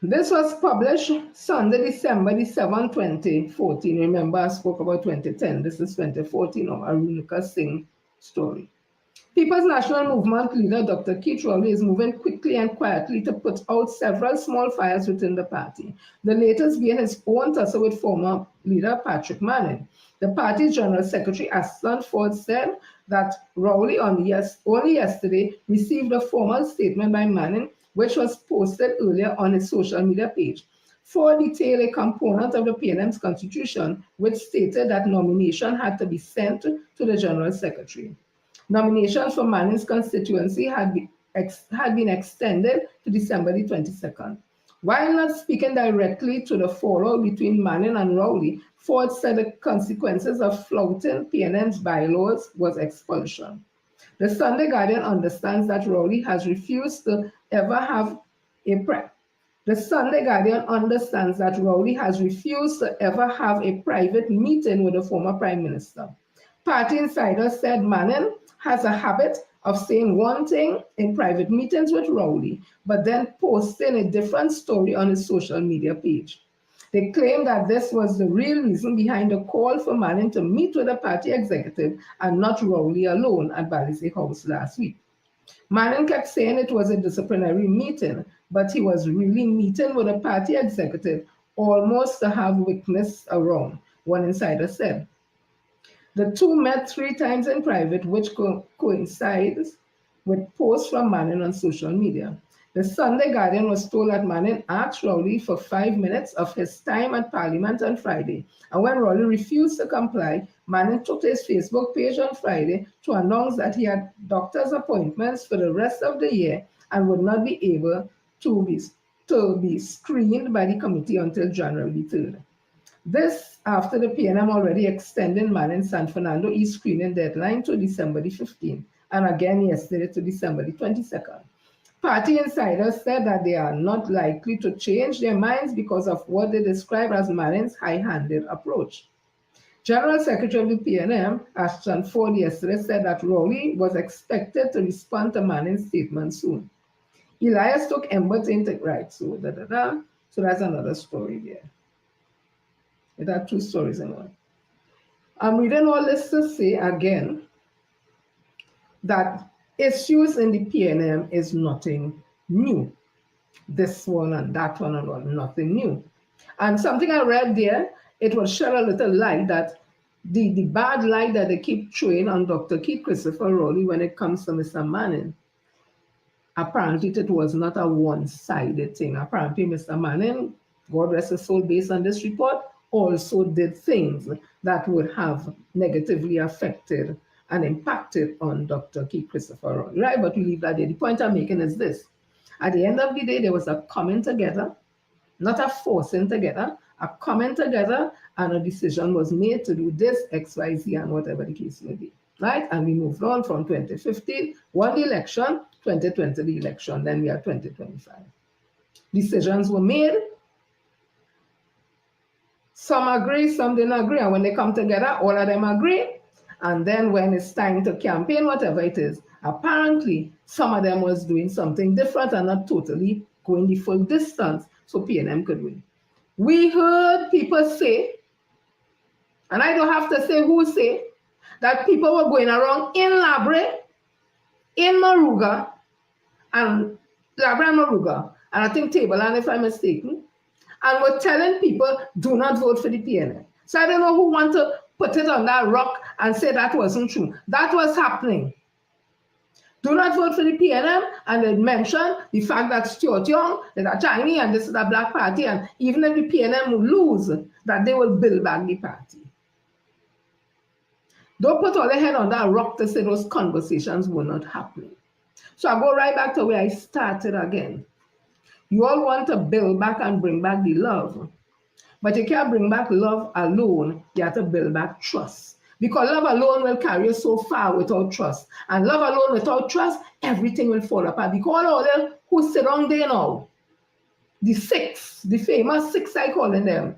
This was published Sunday, December the 7th, 2014. Remember, I spoke about 2010. This is 2014 of Arunika Singh story. People's National Movement leader Dr. Keith Rowley is moving quickly and quietly to put out several small fires within the party. The latest being his own tussle with former leader Patrick Manning. The party's General Secretary Aslan Ford said that Rowley only yesterday received a formal statement by Manning, which was posted earlier on his social media page. Ford detailed a component of the PNM's constitution, which stated that nomination had to be sent to the General Secretary. Nominations for Manning's constituency had been extended to December the 22nd. While not speaking directly to the fallout between Manning and Rowley, Ford said the consequences of flouting PNM's bylaws was expulsion. The Sunday Guardian understands that Rowley has refused to ever have a private meeting with the former Prime Minister. Party insiders said Manning has a habit of saying one thing in private meetings with Rowley, but then posting a different story on his social media page. They claim that this was the real reason behind the call for Manning to meet with the party executive and not Rowley alone at Balize House last week. Manning kept saying it was a disciplinary meeting, but he was really meeting with a party executive almost to have witness around, one insider said. The two met 3 times in private, which coincides with posts from Manning on social media. The Sunday Guardian was told that Manning asked Rowley for 5 minutes of his time at Parliament on Friday, and when Rowley refused to comply, Manning took to his Facebook page on Friday to announce that he had doctor's appointments for the rest of the year and would not be able to be screened by the committee until January 3rd. This after the PNM already extended Manning's San Fernando East screening deadline to December the 15th, and again yesterday to December the 22nd. Party insiders said that they are not likely to change their minds because of what they describe as Manning's high-handed approach. General Secretary of the PNM, Ashton Ford, yesterday said that Rowley was expected to respond to Manning's statement soon. Elias took Embert into right, so that's another story there. It had 2 stories in one. I'm reading all this to say again that issues in the PNM is nothing new. This one and that one and all, nothing new. And something I read there, it will shed a little light that the bad light that they keep throwing on Dr. Keith Christopher Rowley when it comes to Mr. Manning. apparently it was not a one-sided thing. Apparently Mr. Manning, God rest his soul, based on this report, also did things that would have negatively affected and impacted on Dr. Keith Christopher Roy, right? But we leave that there. The point I'm making is this. At the end of the day, there was a coming together, not a forcing together, a coming together, and a decision was made to do this, X, Y, Z, and whatever the case may be, right? And we moved on from 2015, won the election, 2020 the election, then we are 2025. Decisions were made. Some agree, some didn't agree, and when they come together, all of them agree. And then when it's time to campaign, whatever it is, apparently some of them was doing something different and not totally going the full distance so PNM could win. We heard people say, and I don't have to say who say, that people were going around in Labre, in Moruga, and Labre and Moruga, and I think Tableland, if I'm mistaken, and were telling people, do not vote for the PNM. So I don't know who want to put it on that rock and say that wasn't true. That was happening. Do not vote for the PNM, and they mentioned the fact that Stuart Young is a Chinese and this is a black party, and even if the PNM will lose, that they will build back the party. Don't put all their head on that rock to say those conversations were not happening. So I go right back to where I started again. You all want to build back and bring back the love, but you can't bring back love alone. You have to build back trust, because love alone will carry you so far without trust, and love alone without trust, everything will fall apart. Because all them who sit down there now, the six, the famous six, I call them,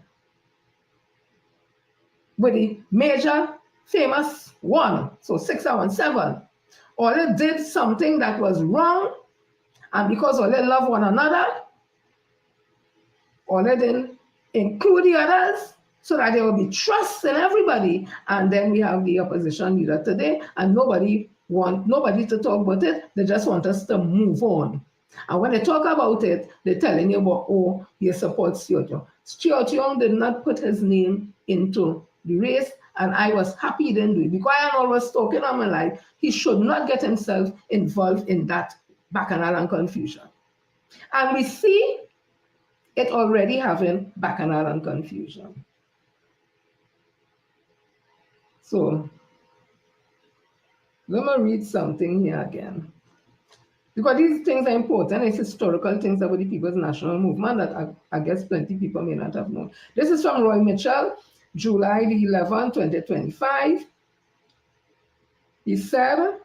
with the major famous one, so 6 and 7, all they did something that was wrong, and because all they love one another, all they didn't include the others, so that there will be trust in everybody. And then we have the opposition leader today, and nobody to talk about it. They just want us to move on. And when they talk about it, they're telling you about, oh, you support Stuart Young. Stuart Young did not put his name into the race, and I was happy he didn't do it, because I am always talking on my life. He should not get himself involved in that bacchanal and confusion. And we see it already having bacchanal and confusion. So let me read something here again, because these things are important. It's historical things about the People's National Movement that I guess plenty people may not have known. This is from Roy Mitchell, July 11, 2025. He said,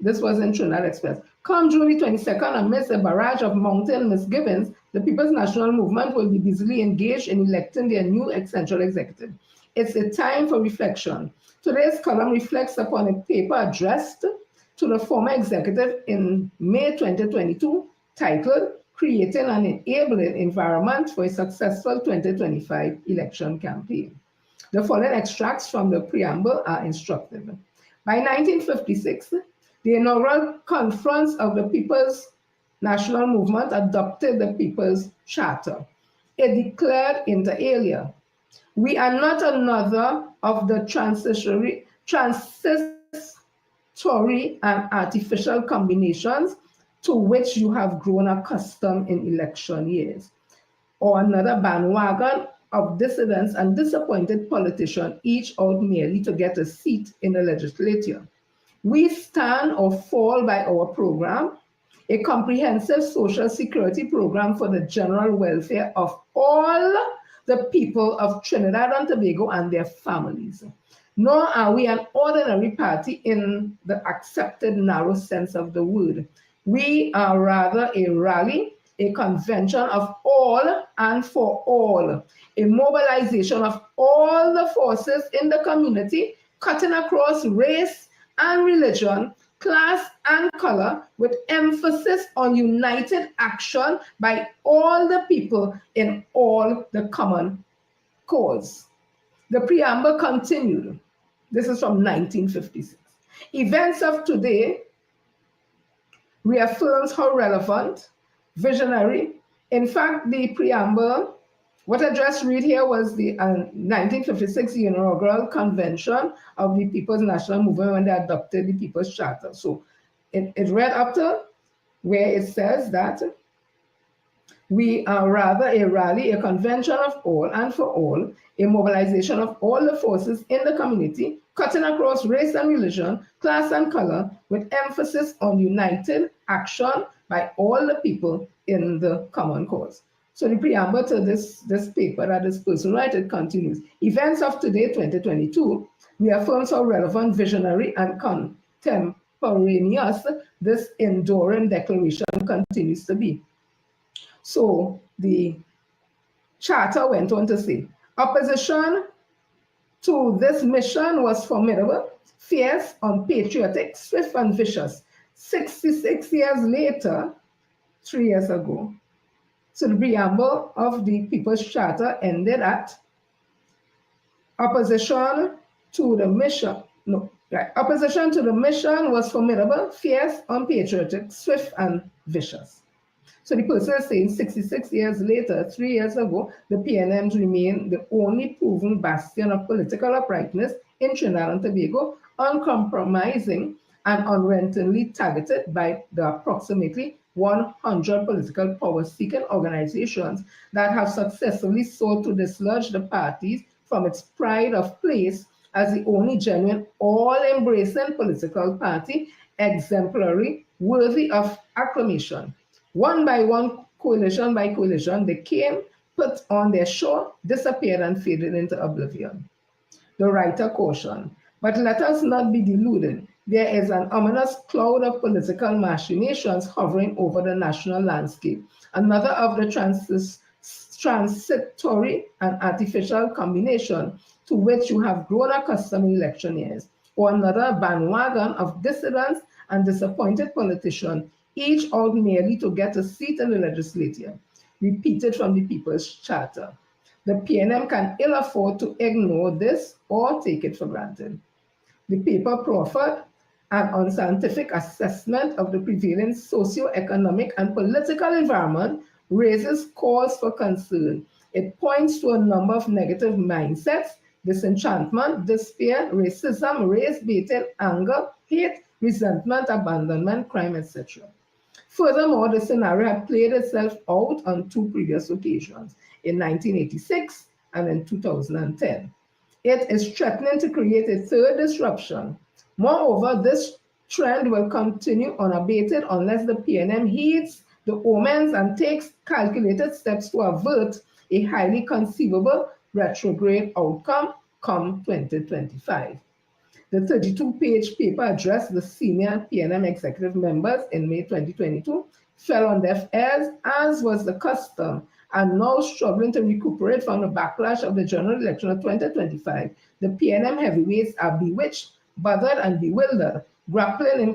this was in Trinidad Express, come June 22nd, amidst a barrage of mountain misgivings, the People's National Movement will be busily engaged in electing their new central executive. It's a time for reflection. Today's column reflects upon a paper addressed to the former executive in May 2022, titled Creating an Enabling Environment for a Successful 2025 Election Campaign. The following extracts from the preamble are instructive. By 1956, the inaugural conference of the People's National Movement adopted the People's Charter. It declared inter alia, we are not another of the transitory and artificial combinations to which you have grown accustomed in election years, or another bandwagon of dissidents and disappointed politicians, each out merely to get a seat in the legislature. We stand or fall by our program, a comprehensive social security program for the general welfare of all the people of Trinidad and Tobago and their families. Nor are we an ordinary party in the accepted narrow sense of the word. We are rather a rally, a convention of all and for all, a mobilization of all the forces in the community, cutting across race and religion, class and color, with emphasis on united action by all the people in all the common cause. The preamble continued. This is from 1956. Events of today reaffirms how relevant, visionary. In fact, the preamble, what I just read here was the 1956 inaugural convention of the People's National Movement when they adopted the People's Charter. So it read up to where it says that we are rather a rally, a convention of all and for all, a mobilization of all the forces in the community, cutting across race and religion, class and color, with emphasis on united action by all the people in the common cause. So the preamble to this paper that this person wrote, it continues. Events of today, 2022, reaffirms how relevant, visionary, and contemporaneous this enduring declaration continues to be. So the charter went on to say, opposition to this mission was formidable, fierce, unpatriotic, swift, and vicious. 66 years later, 3 years ago. So the preamble of the People's Charter ended at opposition to the mission. Opposition to the mission was formidable, fierce, unpatriotic, swift, and vicious. So the person is saying 66 years later, 3 years ago, the PNMs remain the only proven bastion of political uprightness in Trinidad and Tobago, uncompromising and unrelentingly targeted by the approximately 100 political power-seeking organizations that have successfully sought to dislodge the parties from its pride of place as the only genuine, all-embracing political party, exemplary, worthy of acclamation. One by one, coalition by coalition, they came, put on their show, disappeared, and faded into oblivion. The writer cautioned, but let us not be deluded. There is an ominous cloud of political machinations hovering over the national landscape, another of the transitory and artificial combination to which you have grown accustomed in election years, or another bandwagon of dissidents and disappointed politicians, each out merely to get a seat in the legislature, repeated from the People's Charter. The PNM can ill afford to ignore this or take it for granted. The paper proffered an unscientific assessment of the prevailing socio-economic and political environment, raises cause for concern. It points to a number of negative mindsets: disenchantment, despair, racism, race-baiting, anger, hate, resentment, abandonment, crime, etc. Furthermore, the scenario had played itself out on 2 previous occasions, in 1986 and in 2010. It is threatening to create a third disruption. Moreover, this trend will continue unabated unless the PNM heeds the omens and takes calculated steps to avert a highly conceivable retrograde outcome come 2025. The 32-page paper addressed the senior PNM executive members in May 2022 fell on deaf ears, as was the custom, and now struggling to recuperate from the backlash of the general election of 2025. The PNM heavyweights are bewitched, bothered, and bewildered, grappling in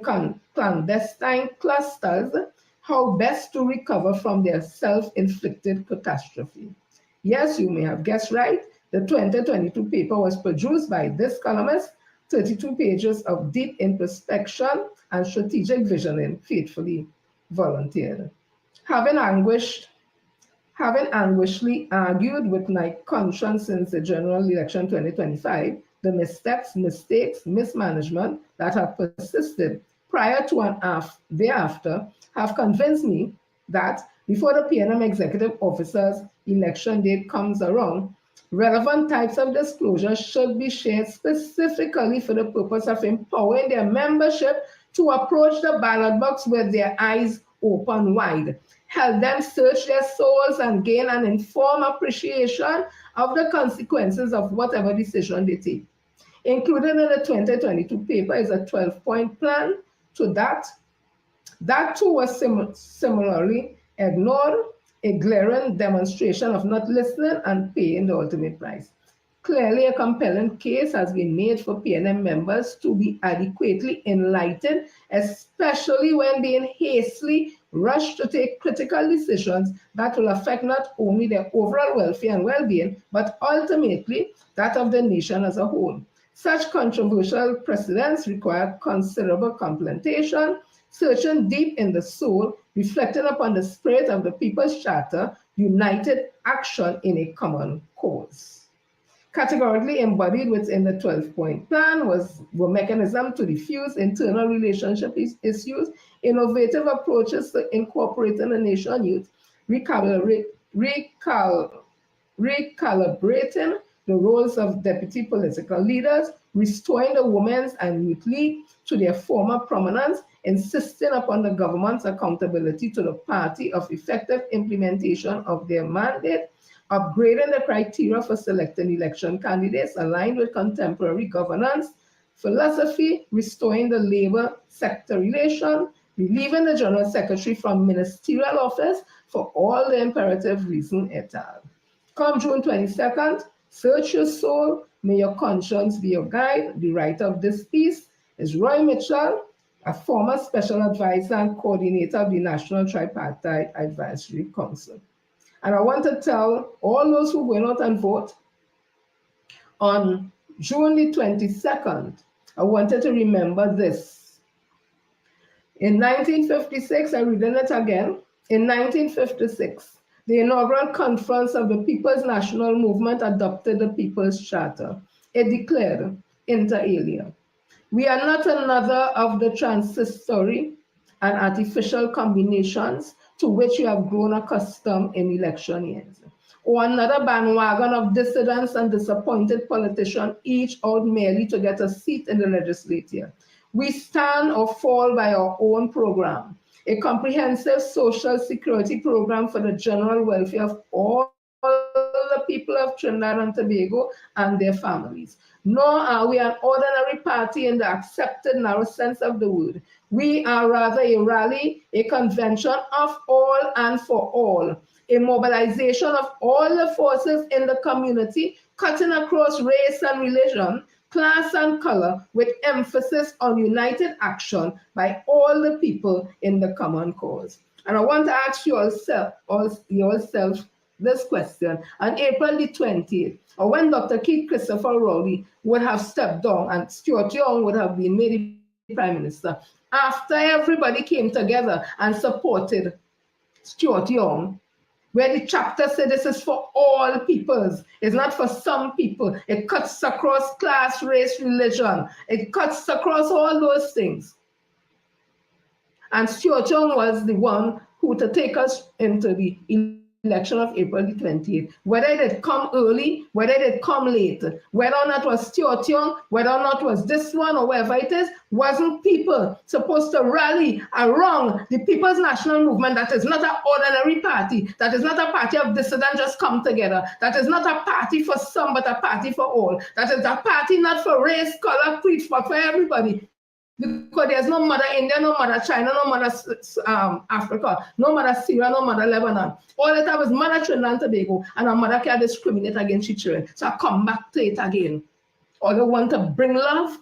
clandestine clusters how best to recover from their self-inflicted catastrophe. Yes, you may have guessed right. The 2022 paper was produced by this columnist, 32 pages of deep introspection and strategic visioning, faithfully volunteered. Having anguishedly argued with my conscience since the general election 2025, the missteps, mistakes, mismanagement that have persisted prior to and thereafter have convinced me that before the PNM executive officer's election date comes around, relevant types of disclosure should be shared specifically for the purpose of empowering their membership to approach the ballot box with their eyes open wide. Help them search their souls and gain an informed appreciation of the consequences of whatever decision they take. Included in the 2022 paper is a 12-point plan to that. That too was similarly ignored, a glaring demonstration of not listening and paying the ultimate price. Clearly, a compelling case has been made for PNM members to be adequately enlightened, especially when being hastily rushed to take critical decisions that will affect not only their overall welfare and well-being, but ultimately that of the nation as a whole. Such controversial precedents require considerable contemplation, searching deep in the soul, reflecting upon the spirit of the People's Charter, united action in a common cause. Categorically embodied within the 12-point plan were mechanisms to diffuse internal relationship issues, innovative approaches to incorporating the nation youth, recalibrating the roles of deputy political leaders, restoring the Women's and Youth League to their former prominence, insisting upon the government's accountability to the party of effective implementation of their mandate, upgrading the criteria for selecting election candidates aligned with contemporary governance philosophy, restoring the labor sector relation, relieving the General Secretary from ministerial office for all the imperative reasons et al. Come June 22nd, search your soul, may your conscience be your guide. The writer of this piece is Roy Mitchell, a former special advisor and coordinator of the National Tripartite Advisory Council. And I want to tell all those who went out and vote on June the 22nd, I wanted to remember this. In 1956, I'm reading it again. In 1956, the inaugural conference of the People's National Movement adopted the People's Charter. It declared, inter alia, we are not another of the transitory and artificial combinations to which you have grown accustomed in election years, or another bandwagon of dissidents and disappointed politicians, each out merely to get a seat in the legislature. We stand or fall by our own program, a comprehensive social security program for the general welfare of all the people of Trinidad and Tobago and their families. Nor are we an ordinary party in the accepted narrow sense of the word. We are rather a rally, a convention of all and for all, a mobilization of all the forces in the community, cutting across race and religion, class and color, with emphasis on united action by all the people in the common cause. And I want to ask you yourself this question. On April the 20th, or when Dr. Keith Christopher Rowley would have stepped down and Stuart Young would have been made Prime Minister, after everybody came together and supported Stuart Young, where the chapter said this is for all peoples, it's not for some people. It cuts across class, race, religion. It cuts across all those things. And Stuart Young was the one who to take us into the election of April the 28th. Whether it come early, whether it come late, whether or not it was Stuart Young, whether or not it was this one or wherever it is, wasn't people supposed to rally around the People's National Movement that is not an ordinary party, that is not a party of dissidents just come together, that is not a party for some but a party for all, that is a party not for race, color, creed, for everybody. Because there's no mother India, no mother China, no mother Africa, no mother Syria, no mother Lebanon. All the time is mother Trinidad and Tobago, and a mother can discriminate against children. So I come back to it again. Or they want to bring love.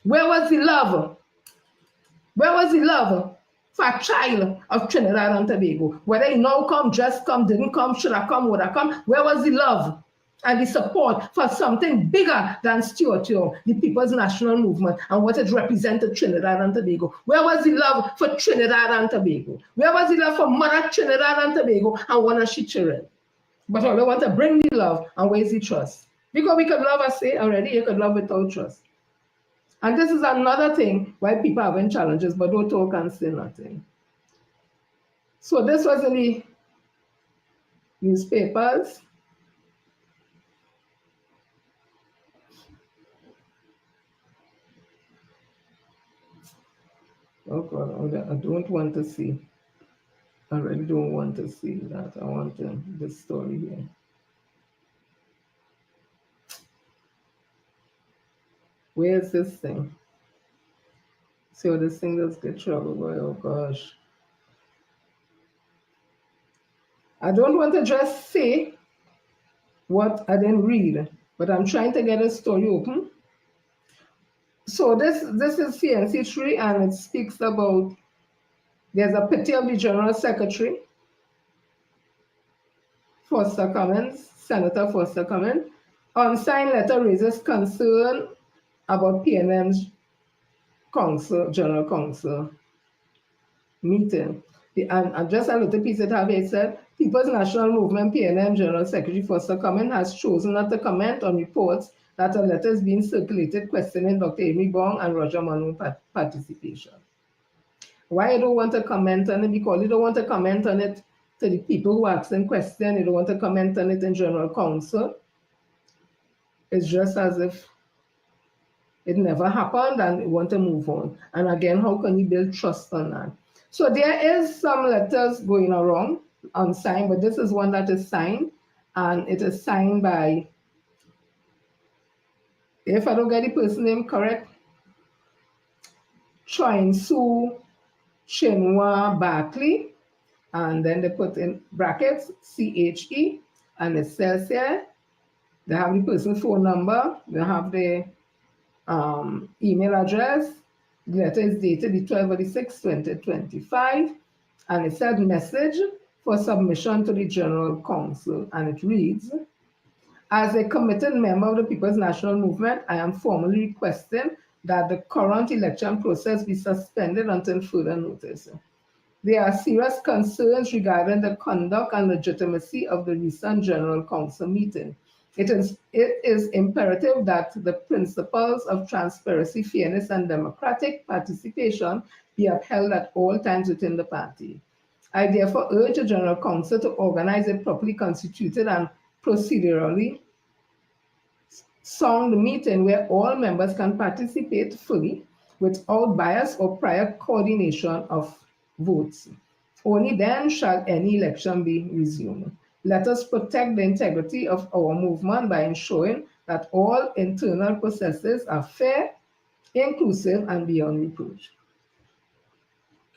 Where was the love? Where was the love for a child of Trinidad and Tobago? Whether he now come, just come, didn't come, should have come, would have come. Where was the love and the support for something bigger than Stuart Young, the People's National Movement, and what it represented Trinidad and Tobago? Where was the love for Trinidad and Tobago? Where was the love for Mother Trinidad and Tobago and one of she children? But all they want to bring the love, and where's the trust? Because we could love, I say already, you could love without trust. And this is another thing why people are having challenges, but don't talk and say nothing. So this was in the newspapers. Oh God, I don't want to see. I really don't want to see that. I want this story here. Where's this thing? So this thing does get trouble, boy. Oh gosh. I don't want to just say what I didn't read, but I'm trying to get a story open. So this is CNC3, and it speaks about there's a pity of the General Secretary, Foster Cummins, Senator Foster Cummins. Unsigned letter raises concern about PNM's General Council meeting. And just a little piece it have here, it said, People's National Movement PNM General Secretary Foster Cummins has chosen not to comment on reports that a letter is being circulated questioning Dr. Amy Bong and Roger Manu participation. Why you don't want to comment on it? Because you don't want to comment on it to the people who are asking questions. You don't want to comment on it in General Council. It's just as if it never happened and you want to move on. And again, how can you build trust on that? So there is some letters going around unsigned, but this is one that is signed, and it is signed by, if I don't get the person name correct, Choin Su Chinua Barkley, and then they put in brackets CHE, and it says here, they have the person's phone number, they have the email address. The letter is dated the 12th of the 6th, 2025, and it said message for submission to the General Council, and it reads, as a committed member of the People's National Movement, I am formally requesting that the current election process be suspended until further notice. There are serious concerns regarding the conduct and legitimacy of the recent General Council meeting. It is imperative that the principles of transparency, fairness, and democratic participation be upheld at all times within the party. I therefore urge the General Council to organize a properly constituted and procedurally sound meeting where all members can participate fully without bias or prior coordination of votes. Only then shall any election be resumed. Let us protect the integrity of our movement by ensuring that all internal processes are fair, inclusive, and beyond reproach.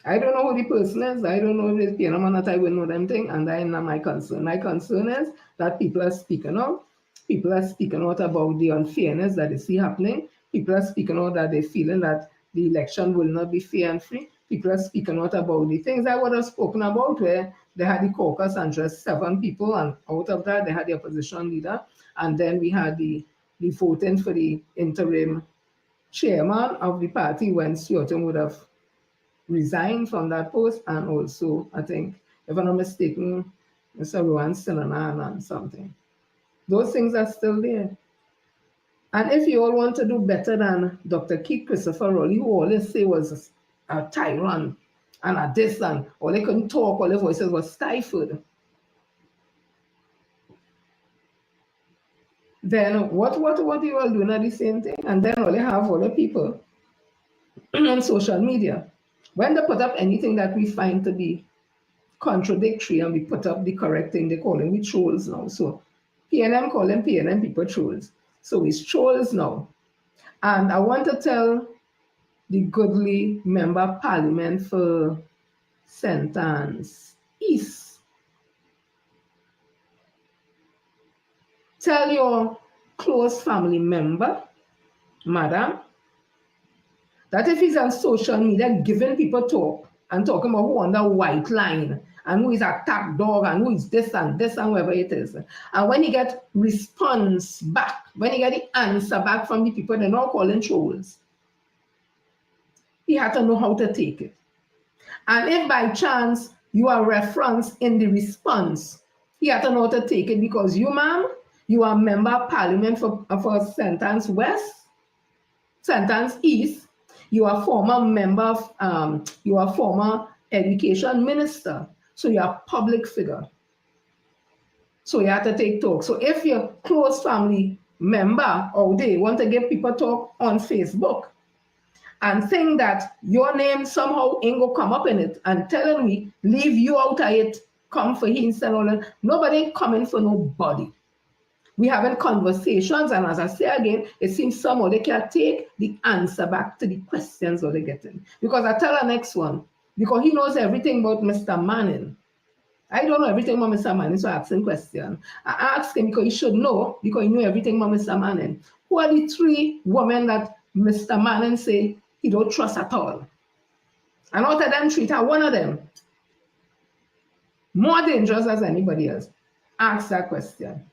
I don't know who the person is. I don't know if it's PNM or not. I will know them thing, and that is not my concern. My concern is that people are speaking out. People are speaking out about the unfairness that they see happening. People are speaking out that they're feeling that the election will not be fair and free. People are speaking out about the things I would have spoken about, where they had the caucus and just 7 people, and out of that they had the opposition leader, and then we had the voting for the interim chairman of the party when Stuarton would have resigned from that post, and also I think, if I'm not mistaken, Mr. Rowan Sinanan and something. Those things are still there. And if you all want to do better than Dr. Keith Christopher Rowley, who always say was a tyrant and a this, and all they couldn't talk, all their voices were stifled, then what you all doing are the same thing? And then all they have all the people on social media, when they put up anything that we find to be contradictory and we put up the correct thing, they call them trolls now. So PNM call them PNM people trolls. So it's trolls now. And I want to tell the goodly member of Parliament for St. Anne's East, tell your close family member, madam, that if he's on social media giving people talk and talking about who on the white line and who is a top dog and who is this and whatever it is, and when he get response back, when he get the answer back from the people, they're not calling trolls, he had to know how to take it. And if by chance you are referenced in the response, he had to know how to take it, because you, ma'am, you are a member of Parliament for St. Anne's West, St. Anne's East. You are former member of, you are former education minister. So you are a public figure. So you have to take talk. So if your close family member or they want to give people talk on Facebook and think that your name somehow ain't gonna come up in it and telling me, leave you out of it, come for him and all that, nobody coming for nobody. We having conversations, and as I say again, it seems somehow they can take the answer back to the questions that they're getting. Because I tell the next one, because he knows everything about Mr. Manning. I don't know everything about Mr. Manning, so I ask him question. I asked him because he should know, because he knew everything about Mr. Manning. Who are the 3 women that Mr. Manning say he don't trust at all? And out of them 3, one of them more dangerous as anybody else. Ask that question.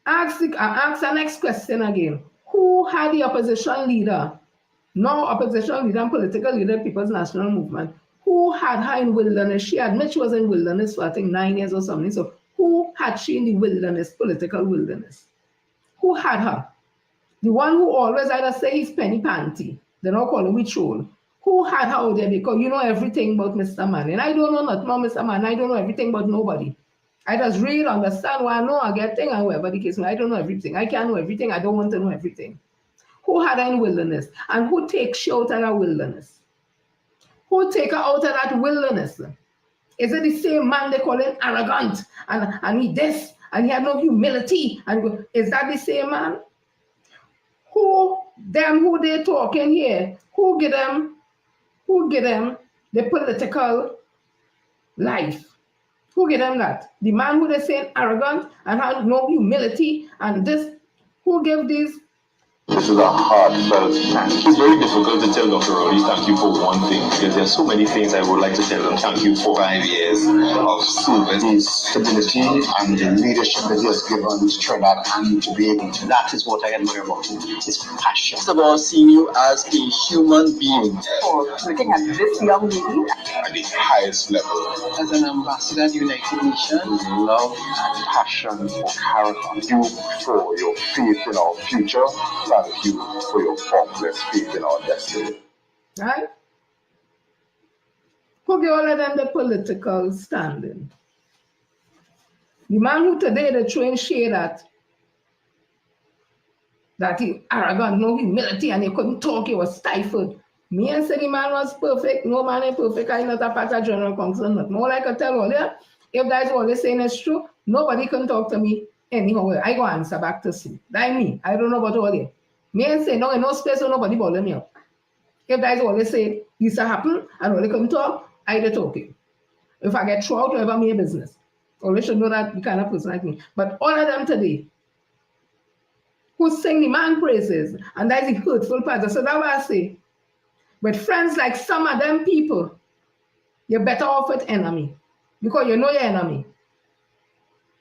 Ask the next question again. Who had the opposition leader, now opposition leader and political leader, People's National Movement, who had her in wilderness? She admits she was in wilderness for I think 9 years or something. So who had she in the wilderness, political wilderness? Who had her? The one who always either say he's penny panty, they don't call him we troll. Who had her out there? Because you know everything about Mr. Man. And I don't know nothing about Mr. Man. I don't know everything about nobody. I just read, understand what I know, I get things, and whatever the case. I don't know everything. I can't know everything. I don't want to know everything. Who had her in wilderness? And who takes she out of that wilderness? Who take her out of that wilderness? Is it the same man they call him arrogant and he this and he had no humility? And is that the same man? Who they talking here? Who give them the political life? Who give them that? The man who they say arrogant and had no humility and this, who gave these? This is a heartfelt thank you. It's very difficult to tell Dr. Rowley thank you for one thing, because there are so many things I would like to tell him. Thank you for 5 years of service, the stability and the leadership that he has given to Trinidad and to be able to. That is what I admire about him, his passion. It's about seeing you as a human being. For looking at this young lady At the highest level. As an ambassador at the United Nations. Love and passion for character. You for your faith in our future. Thank you for your faultless faith in our destiny. Right? Who give all of them the political standing? The man who today they throwing shade at, that he arrogant, no humility, and he couldn't talk, he was stifled. Me and say the man was perfect. No man is perfect. I not a part of General Council. Not more like I tell all you. If that's what they're saying is true, nobody can talk to me anyhow. I go answer back to see. That's me. I don't know about all you. Me and say no in no space so nobody bother me up. If that's what they say, this happen and all they come talk, I dey talking. If I get thrown out, whatever my business. All should know that the kind of person like me. But all of them today, who sing the man praises, and that's the hurtful part. So that's what I say. With friends like some of them people, you're better off with enemy. Because you know your enemy.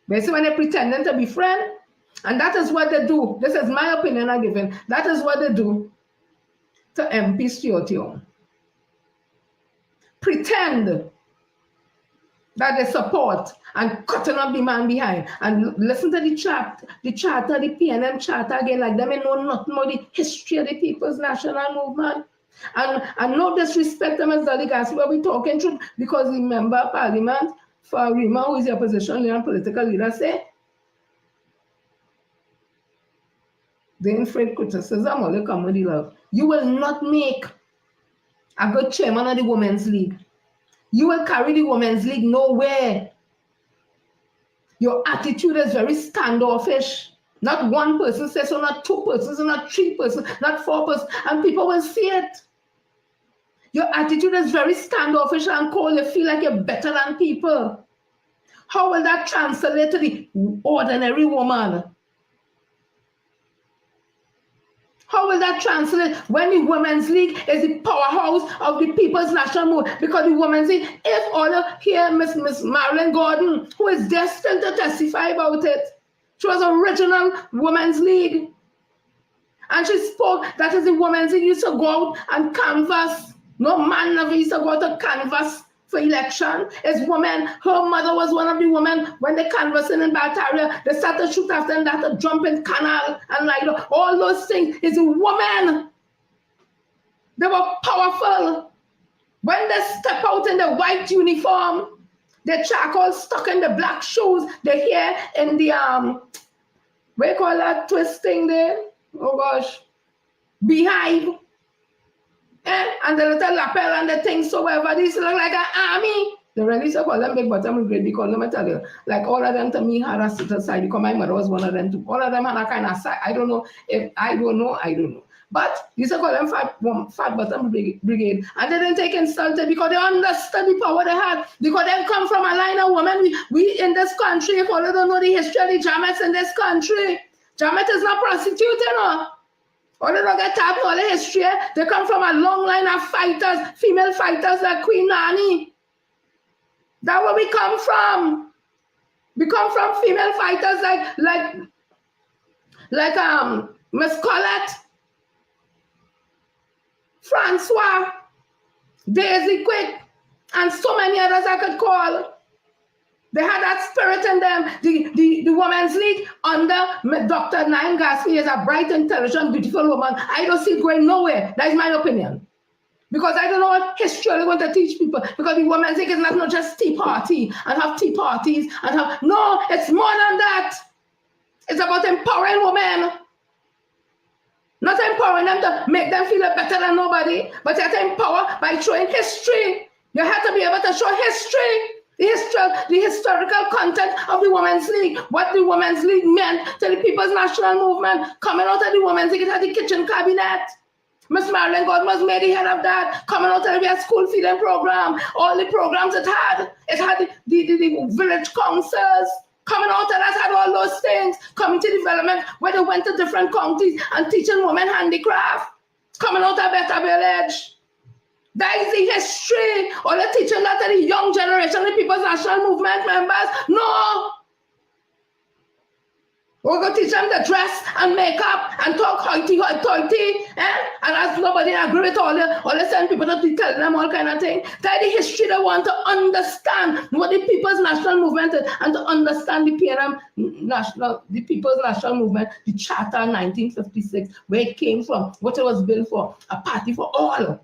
But see when they're pretending to be friend, and that is what they do. This is my opinion I'm giving. That is what they do to MP Stuart. Pretend that they support and cutting up the man behind. And listen to the charter, the PNM charter again, like them know nothing about the history of the People's National Movement. And no disrespect them as delegates where we talking truth, because the member of Parliament for Rima, who is the opposition leader and political leader, say the infrared criticism only come with the love. You will not make a good chairman of the Women's League. You will carry the Women's League nowhere. Your attitude is very standoffish. Not one person says so, not two persons, not three persons, not four persons, and people will see it. Your attitude is very standoffish and cold. You feel like you're better than people. How will that translate to the ordinary woman? How will that translate when the Women's League is the powerhouse of the People's National Movement? Because the Women's League, if all of here, Miss Marilyn Gordon, who is destined to testify about it, she was original Women's League. And she spoke, that is the Women's League used to go out and canvass. No man never used to go out to canvass for election. It's women. Her mother was one of the women when they canvassing in Bataria. They started to shoot after them, they had to jump in canal and like all those things. It's a woman. They were powerful. When they step out in the white uniform, the charcoal stuck in the black shoes, the hair in the what you call that twisting there? Oh gosh. Beehive. And the little lapel and the things, so whatever, these look like an army. They really so call them big bottom grade because let me tell you, like all of them to me had a sit side because my mother was one of them too. All of them had a kind of side. I don't know. But these are called them fat bottom brigade. And they didn't take insulted because they understood the power they had. Because they come from a line of women. We in this country, if all don't know the history of the Jammets in this country. Jammet is not prostitute, you know. All they don't get tapped all the history. They come from a long line of fighters, female fighters like Queen Nanny. That's where we come from. We come from female fighters like Miss Colette, Francois, Daisy Quick, and so many others I could call. They had that spirit in them. The Women's League under Dr. Nine Gatsby is a bright, intelligent, beautiful woman. I don't see it going nowhere. That is my opinion. Because I don't know what history they're going to teach people. Because the Women's League is not just tea party and have tea parties and have, no, it's more than that. It's about empowering women. Not empowering them to make them feel better than nobody, but you have to empower by showing history. You have to be able to show history. The historical content of the Women's League, what the Women's League meant to the People's National Movement, coming out of the Women's League, it had the kitchen cabinet. Miss Marilyn Godman was made the head of that, coming out of the school feeding program, all the programs it had the village councils, coming out of that, had all those things, community development, where they went to different counties and teaching women handicraft, coming out of Betta Village. That is the history. Or the teaching that to the young generation, the People's National Movement members. No. We're going to teach them to dress and make up and talk hoity-toity. And as nobody agree with all the same people to be telling them all kind of things. That is the history they want to understand what the People's National Movement is and to understand the the People's National Movement, the Charter 1956, where it came from, what it was built for, a party for all.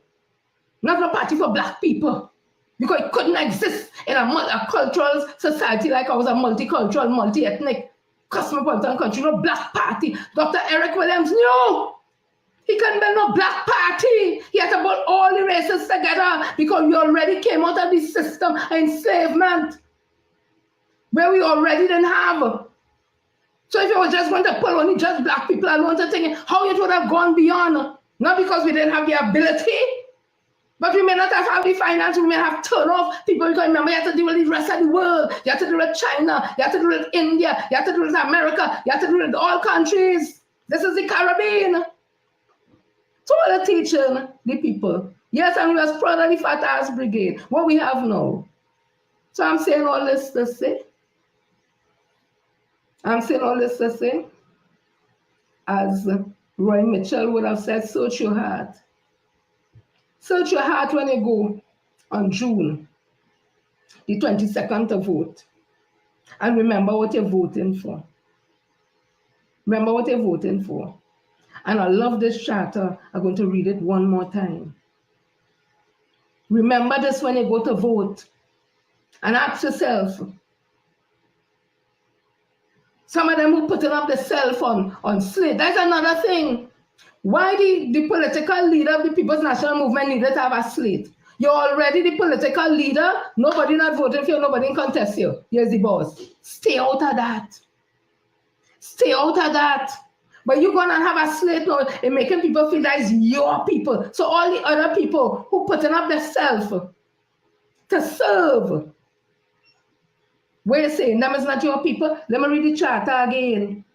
Not a party for black people, because it couldn't exist in a cultural society like ours, a multicultural, multi-ethnic, cosmopolitan country. No black party. Dr. Eric Williams knew he couldn't build no black party. He had to put all the races together because we already came out of the system of enslavement where we already didn't have. So if you were just going to pull only just black people alone to think how it would have gone beyond, not because we didn't have the ability, but we may not have the finance, we may have turned off people, because remember you have to deal with the rest of the world. You have to deal with China, you have to deal with India, you have to deal with America, you have to deal with all countries. This is the Caribbean. So we're teaching the people. Yes, and we was proud of the Fat Ass Brigade, what we have now. So I'm saying all this to say, as Roy Mitchell would have said, search your heart. Search your heart when you go on June the 22nd to vote. And remember what you're voting for. Remember what you're voting for. And I love this charter. I'm going to read it one more time. Remember this when you go to vote. And ask yourself, some of them who putting up the self on slate. That's another thing. Why the political leader of the People's National Movement needed to have a slate? You're already the political leader. Nobody not voting for you. Nobody can contest you. Here's the boss. Stay out of that. Stay out of that. But you're going to have a slate now and making people feel that it's your people. So all the other people who putting up themselves to serve, where you saying them is not your people, let me read the charter again.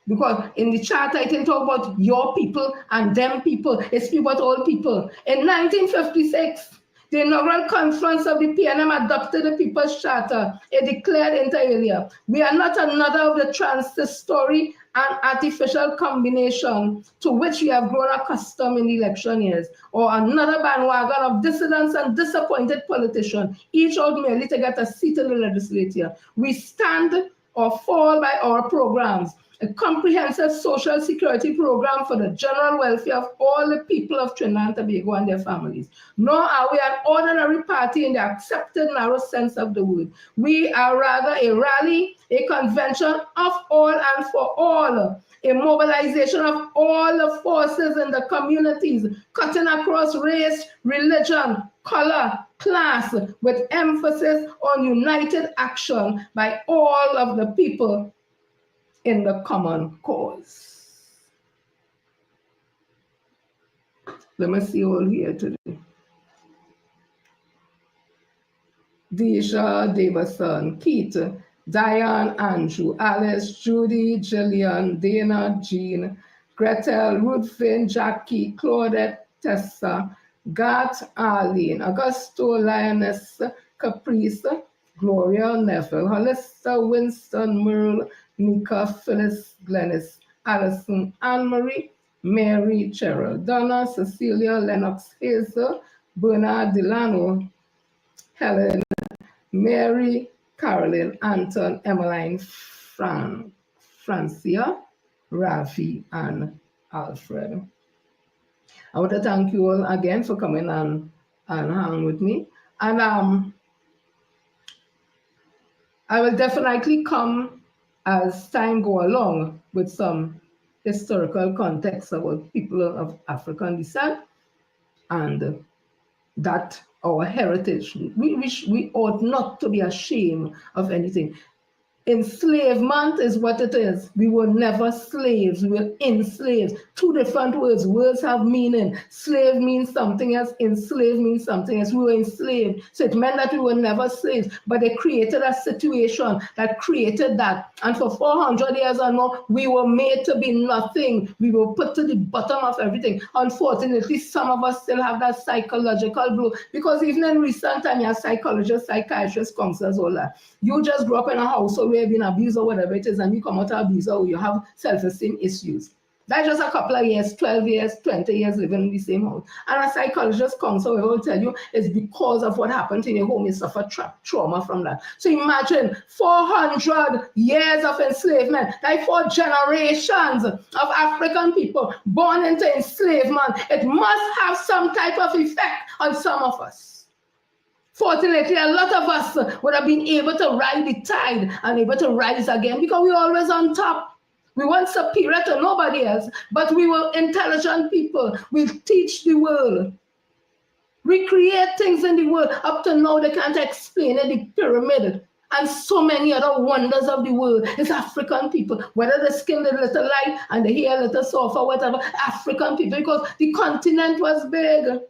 Because in the charter, it didn't talk about your people and them people. It speaks about all people. In 1956, the inaugural conference of the PNM adopted the People's Charter. It declared inter alia, we are not another of the transitory and artificial combination to which we have grown accustomed in the election years, or another bandwagon of dissidents and disappointed politicians, each out merely to get a seat in the legislature. We stand or fall by our programs. A comprehensive social security program for the general welfare of all the people of Trinidad and Tobago and their families. Nor are we an ordinary party in the accepted narrow sense of the word. We are rather a rally, a convention of all and for all, a mobilization of all the forces in the communities, cutting across race, religion, color, class, with emphasis on united action by all of the people in the common cause. Let me see all here today. Deisha Davison, Keith, Diane, Andrew, Alice, Judy, Jillian, Dana, Jean, Gretel, Ruthven, Jackie, Claudette, Tessa, Gat, Arlene, Augusto, Lioness, Caprice, Gloria, Neville, Hollister, Winston, Merle, Nika, Phyllis, Glennis, Allison, Anne-Marie, Mary, Cheryl, Donna, Cecilia, Lennox, Hazel, Bernard, Delano, Helen, Mary, Caroline, Anton, Emmeline, Francia, Rafi, and Alfred. I want to thank you all again for coming and hang with me. And I will definitely come as time go along with some historical context about people of African descent and that our heritage. We ought not to be ashamed of anything. Enslavement is what it is. We were never slaves, we were enslaved. Two different words. Words have meaning. Slave means something else, enslaved means something else. We were enslaved. So it meant that we were never slaves, but they created a situation that created that. And for 400 years or more, we were made to be nothing. We were put to the bottom of everything. Unfortunately, some of us still have that psychological blow, because even in recent time, your psychologists, psychiatrists, counselors, all that. You just grew up in a household where you've been abused or whatever it is, and you come out of abuse or you have self-esteem issues. That's just a couple of years, 12 years, 20 years living in the same house. And a psychologist counselor will tell you it's because of what happened in your home. You suffer trauma from that. So imagine 400 years of enslavement, like 4 generations of African people born into enslavement. It must have some type of effect on some of us. Fortunately, a lot of us would have been able to ride the tide and able to rise again because we were always on top. We weren't superior to nobody else, but we were intelligent people. We teach the world. We create things in the world. Up to now, they can't explain it, the pyramid and so many other wonders of the world. It's African people, whether the skin is a little light and the hair a little soft or whatever, African people, because the continent was big.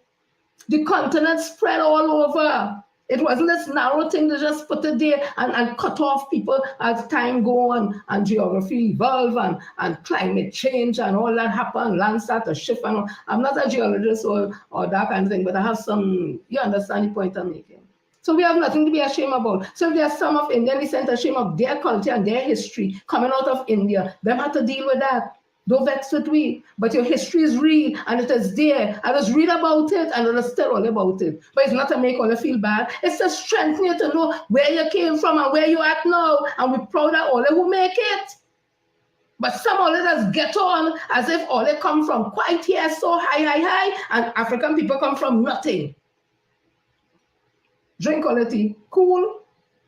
The continent spread all over. It wasn't this narrow thing to just put it there and cut off people as time go on and geography evolve and climate change and all that happen, land start to shift. And all. I'm not a geologist or that kind of thing, but I have some, you understand the point I'm making. So we have nothing to be ashamed about. So if there's some of Indian descent ashamed of their culture and their history coming out of India, them have to deal with that. Don't vex with we, but your history is real and it is there. I just read about it and I just tell all about it. But it's not to make all you feel bad. It's to strengthen you to know where you came from and where you're at now. And we're proud of all who make it. But some all just get on as if all they come from quite here, so high, and African people come from nothing. Drink quality, cool.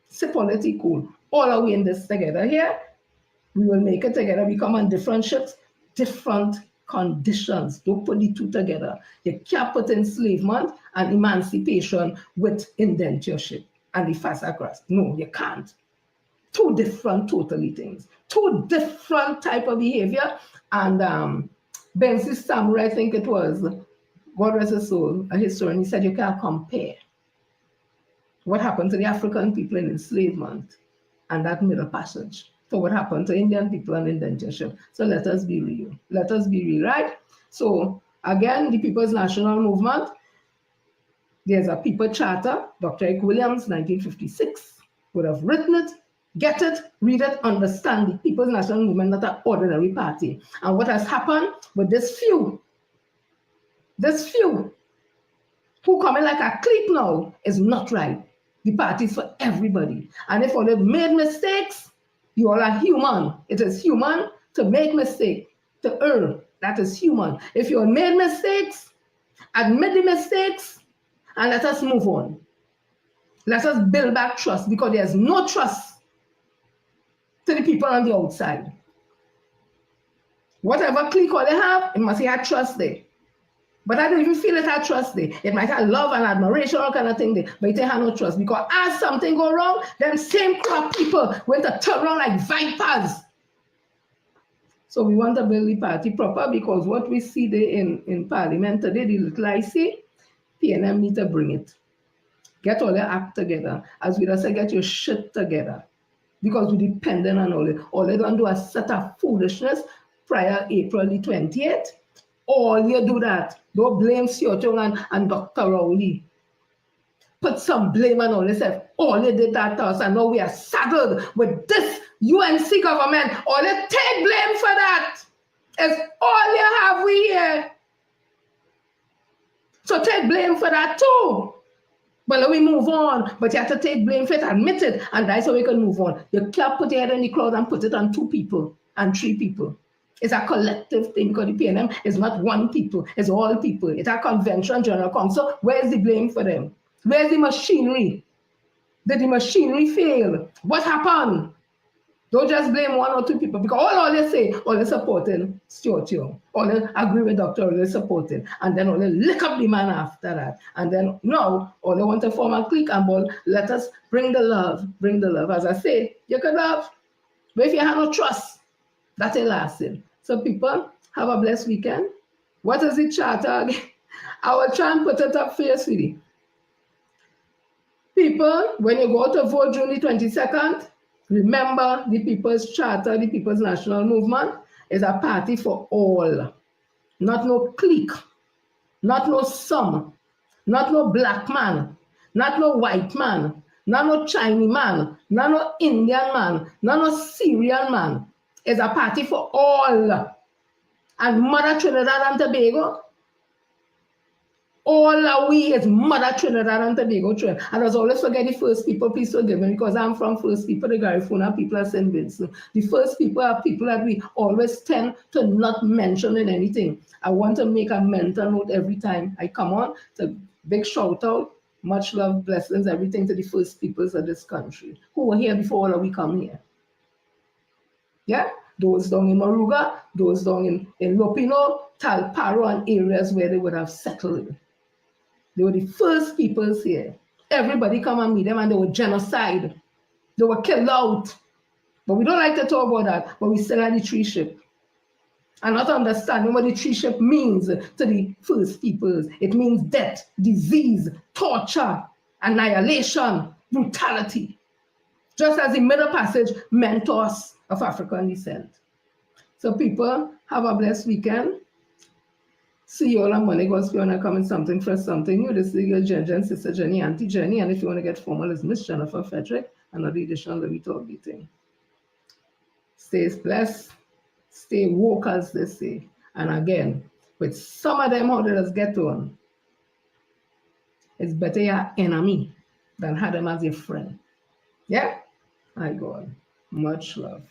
Sip quality, cool. All are we in this together here. We will make it together. We come on different ships, different conditions. Don't put the two together. You can't put enslavement and emancipation with indentureship and the fast across. No, you can't. Two different totally things. Two different type of behavior. And Benzi Samurai, I think it was, God rest his soul, a historian, he said you can't compare what happened to the African people in enslavement and that middle passage. So what happened to Indian people and indentureship. So let us be real. Let us be real, right? So again, the People's National Movement, there's a people charter, Dr. Eric Williams, 1956, would have written it, get it, read it, understand the People's National Movement, not an ordinary party. And what has happened with this few who come in like a clique now is not right. The party is for everybody. And if all they've made mistakes, you all are human. It is human to make mistakes, to err. That is human. If you all made mistakes, admit the mistakes, and let us move on. Let us build back trust, because there's no trust to the people on the outside. Whatever clique all they have, it must have trust there. But I don't even feel it had trust there. It might have love and admiration, all kind of thing there, but it ain't have no trust. Because as something go wrong, them same crowd people went to turn around like vipers. So we want to build the party proper, because what we see there in Parliament today, the little I see, PNM need to bring it. Get all your act together. As we just say, get your shit together. Because we're dependent on all it. All they don't do is set up foolishness prior April the 28th. All you do that. Don't blame Siochong and Dr. Rowley. Put some blame on all yourself. All you did that to us, and now we are saddled with this UNC government. All you take blame for that. It's all you have we here. So take blame for that too. But let we move on. But you have to take blame for it, admit it, and that's how we can move on. You can't put your head in the cloud and put it on 2 people and 3 people. It's a collective thing because the PNM is not one people, it's all people. It's a convention, general council. Where's the blame for them? Where's the machinery? Did the machinery fail? What happened? Don't just blame 1 or 2 people because all they say, all they supporting Stuart Young, all they agree with Dr. All they supporting, and then all they lick up the man after that. And then now, all they want to form a clique and ball, let us bring the love, bring the love. As I say, you can love, but if you have no trust, that ain't lasting. So people, have a blessed weekend. What is the charter? I will try and put it up fiercely. People, when you go to vote June the 22nd, remember the People's Charter, the People's National Movement is a party for all. Not no clique, not no some, not no black man, not no white man, not no Chinese man, not no Indian man, not no Syrian man. It's a party for all. And Mother Trinidad and Tobago, all are we is Mother Trinidad and Tobago trend. And as always forget the first people, please forgive me because I'm from first people, the Garifuna people are St. Vincent. The first people are people that we always tend to not mention in anything. I want to make a mental note every time I come on. It's a big shout out, much love, blessings, everything to the first peoples of this country who were here before all of we come here. Yeah? Those down in Moruga, those down in Lopino, Talparo, and areas where they would have settled. They were the first peoples here. Everybody come and meet them and they were genocide. They were killed out. But we don't like to talk about that, but we still had the tree ship. And not understanding what the tree ship means to the first peoples. It means death, disease, torture, annihilation, brutality. Just as the Middle Passage meant to us of African descent. So people, have a blessed weekend. See you all on Monday. God's going to come in something for something new. This is your Jen, Sister Jenny, Auntie Jenny. And if you want to get formal, it's Miss Jennifer Frederick, another edition of the We Talk Meeting. Stay blessed, stay woke, as they say. And again, with some of them, how they just get on, it's better your enemy than have them as your friend. Yeah? My God. Much love.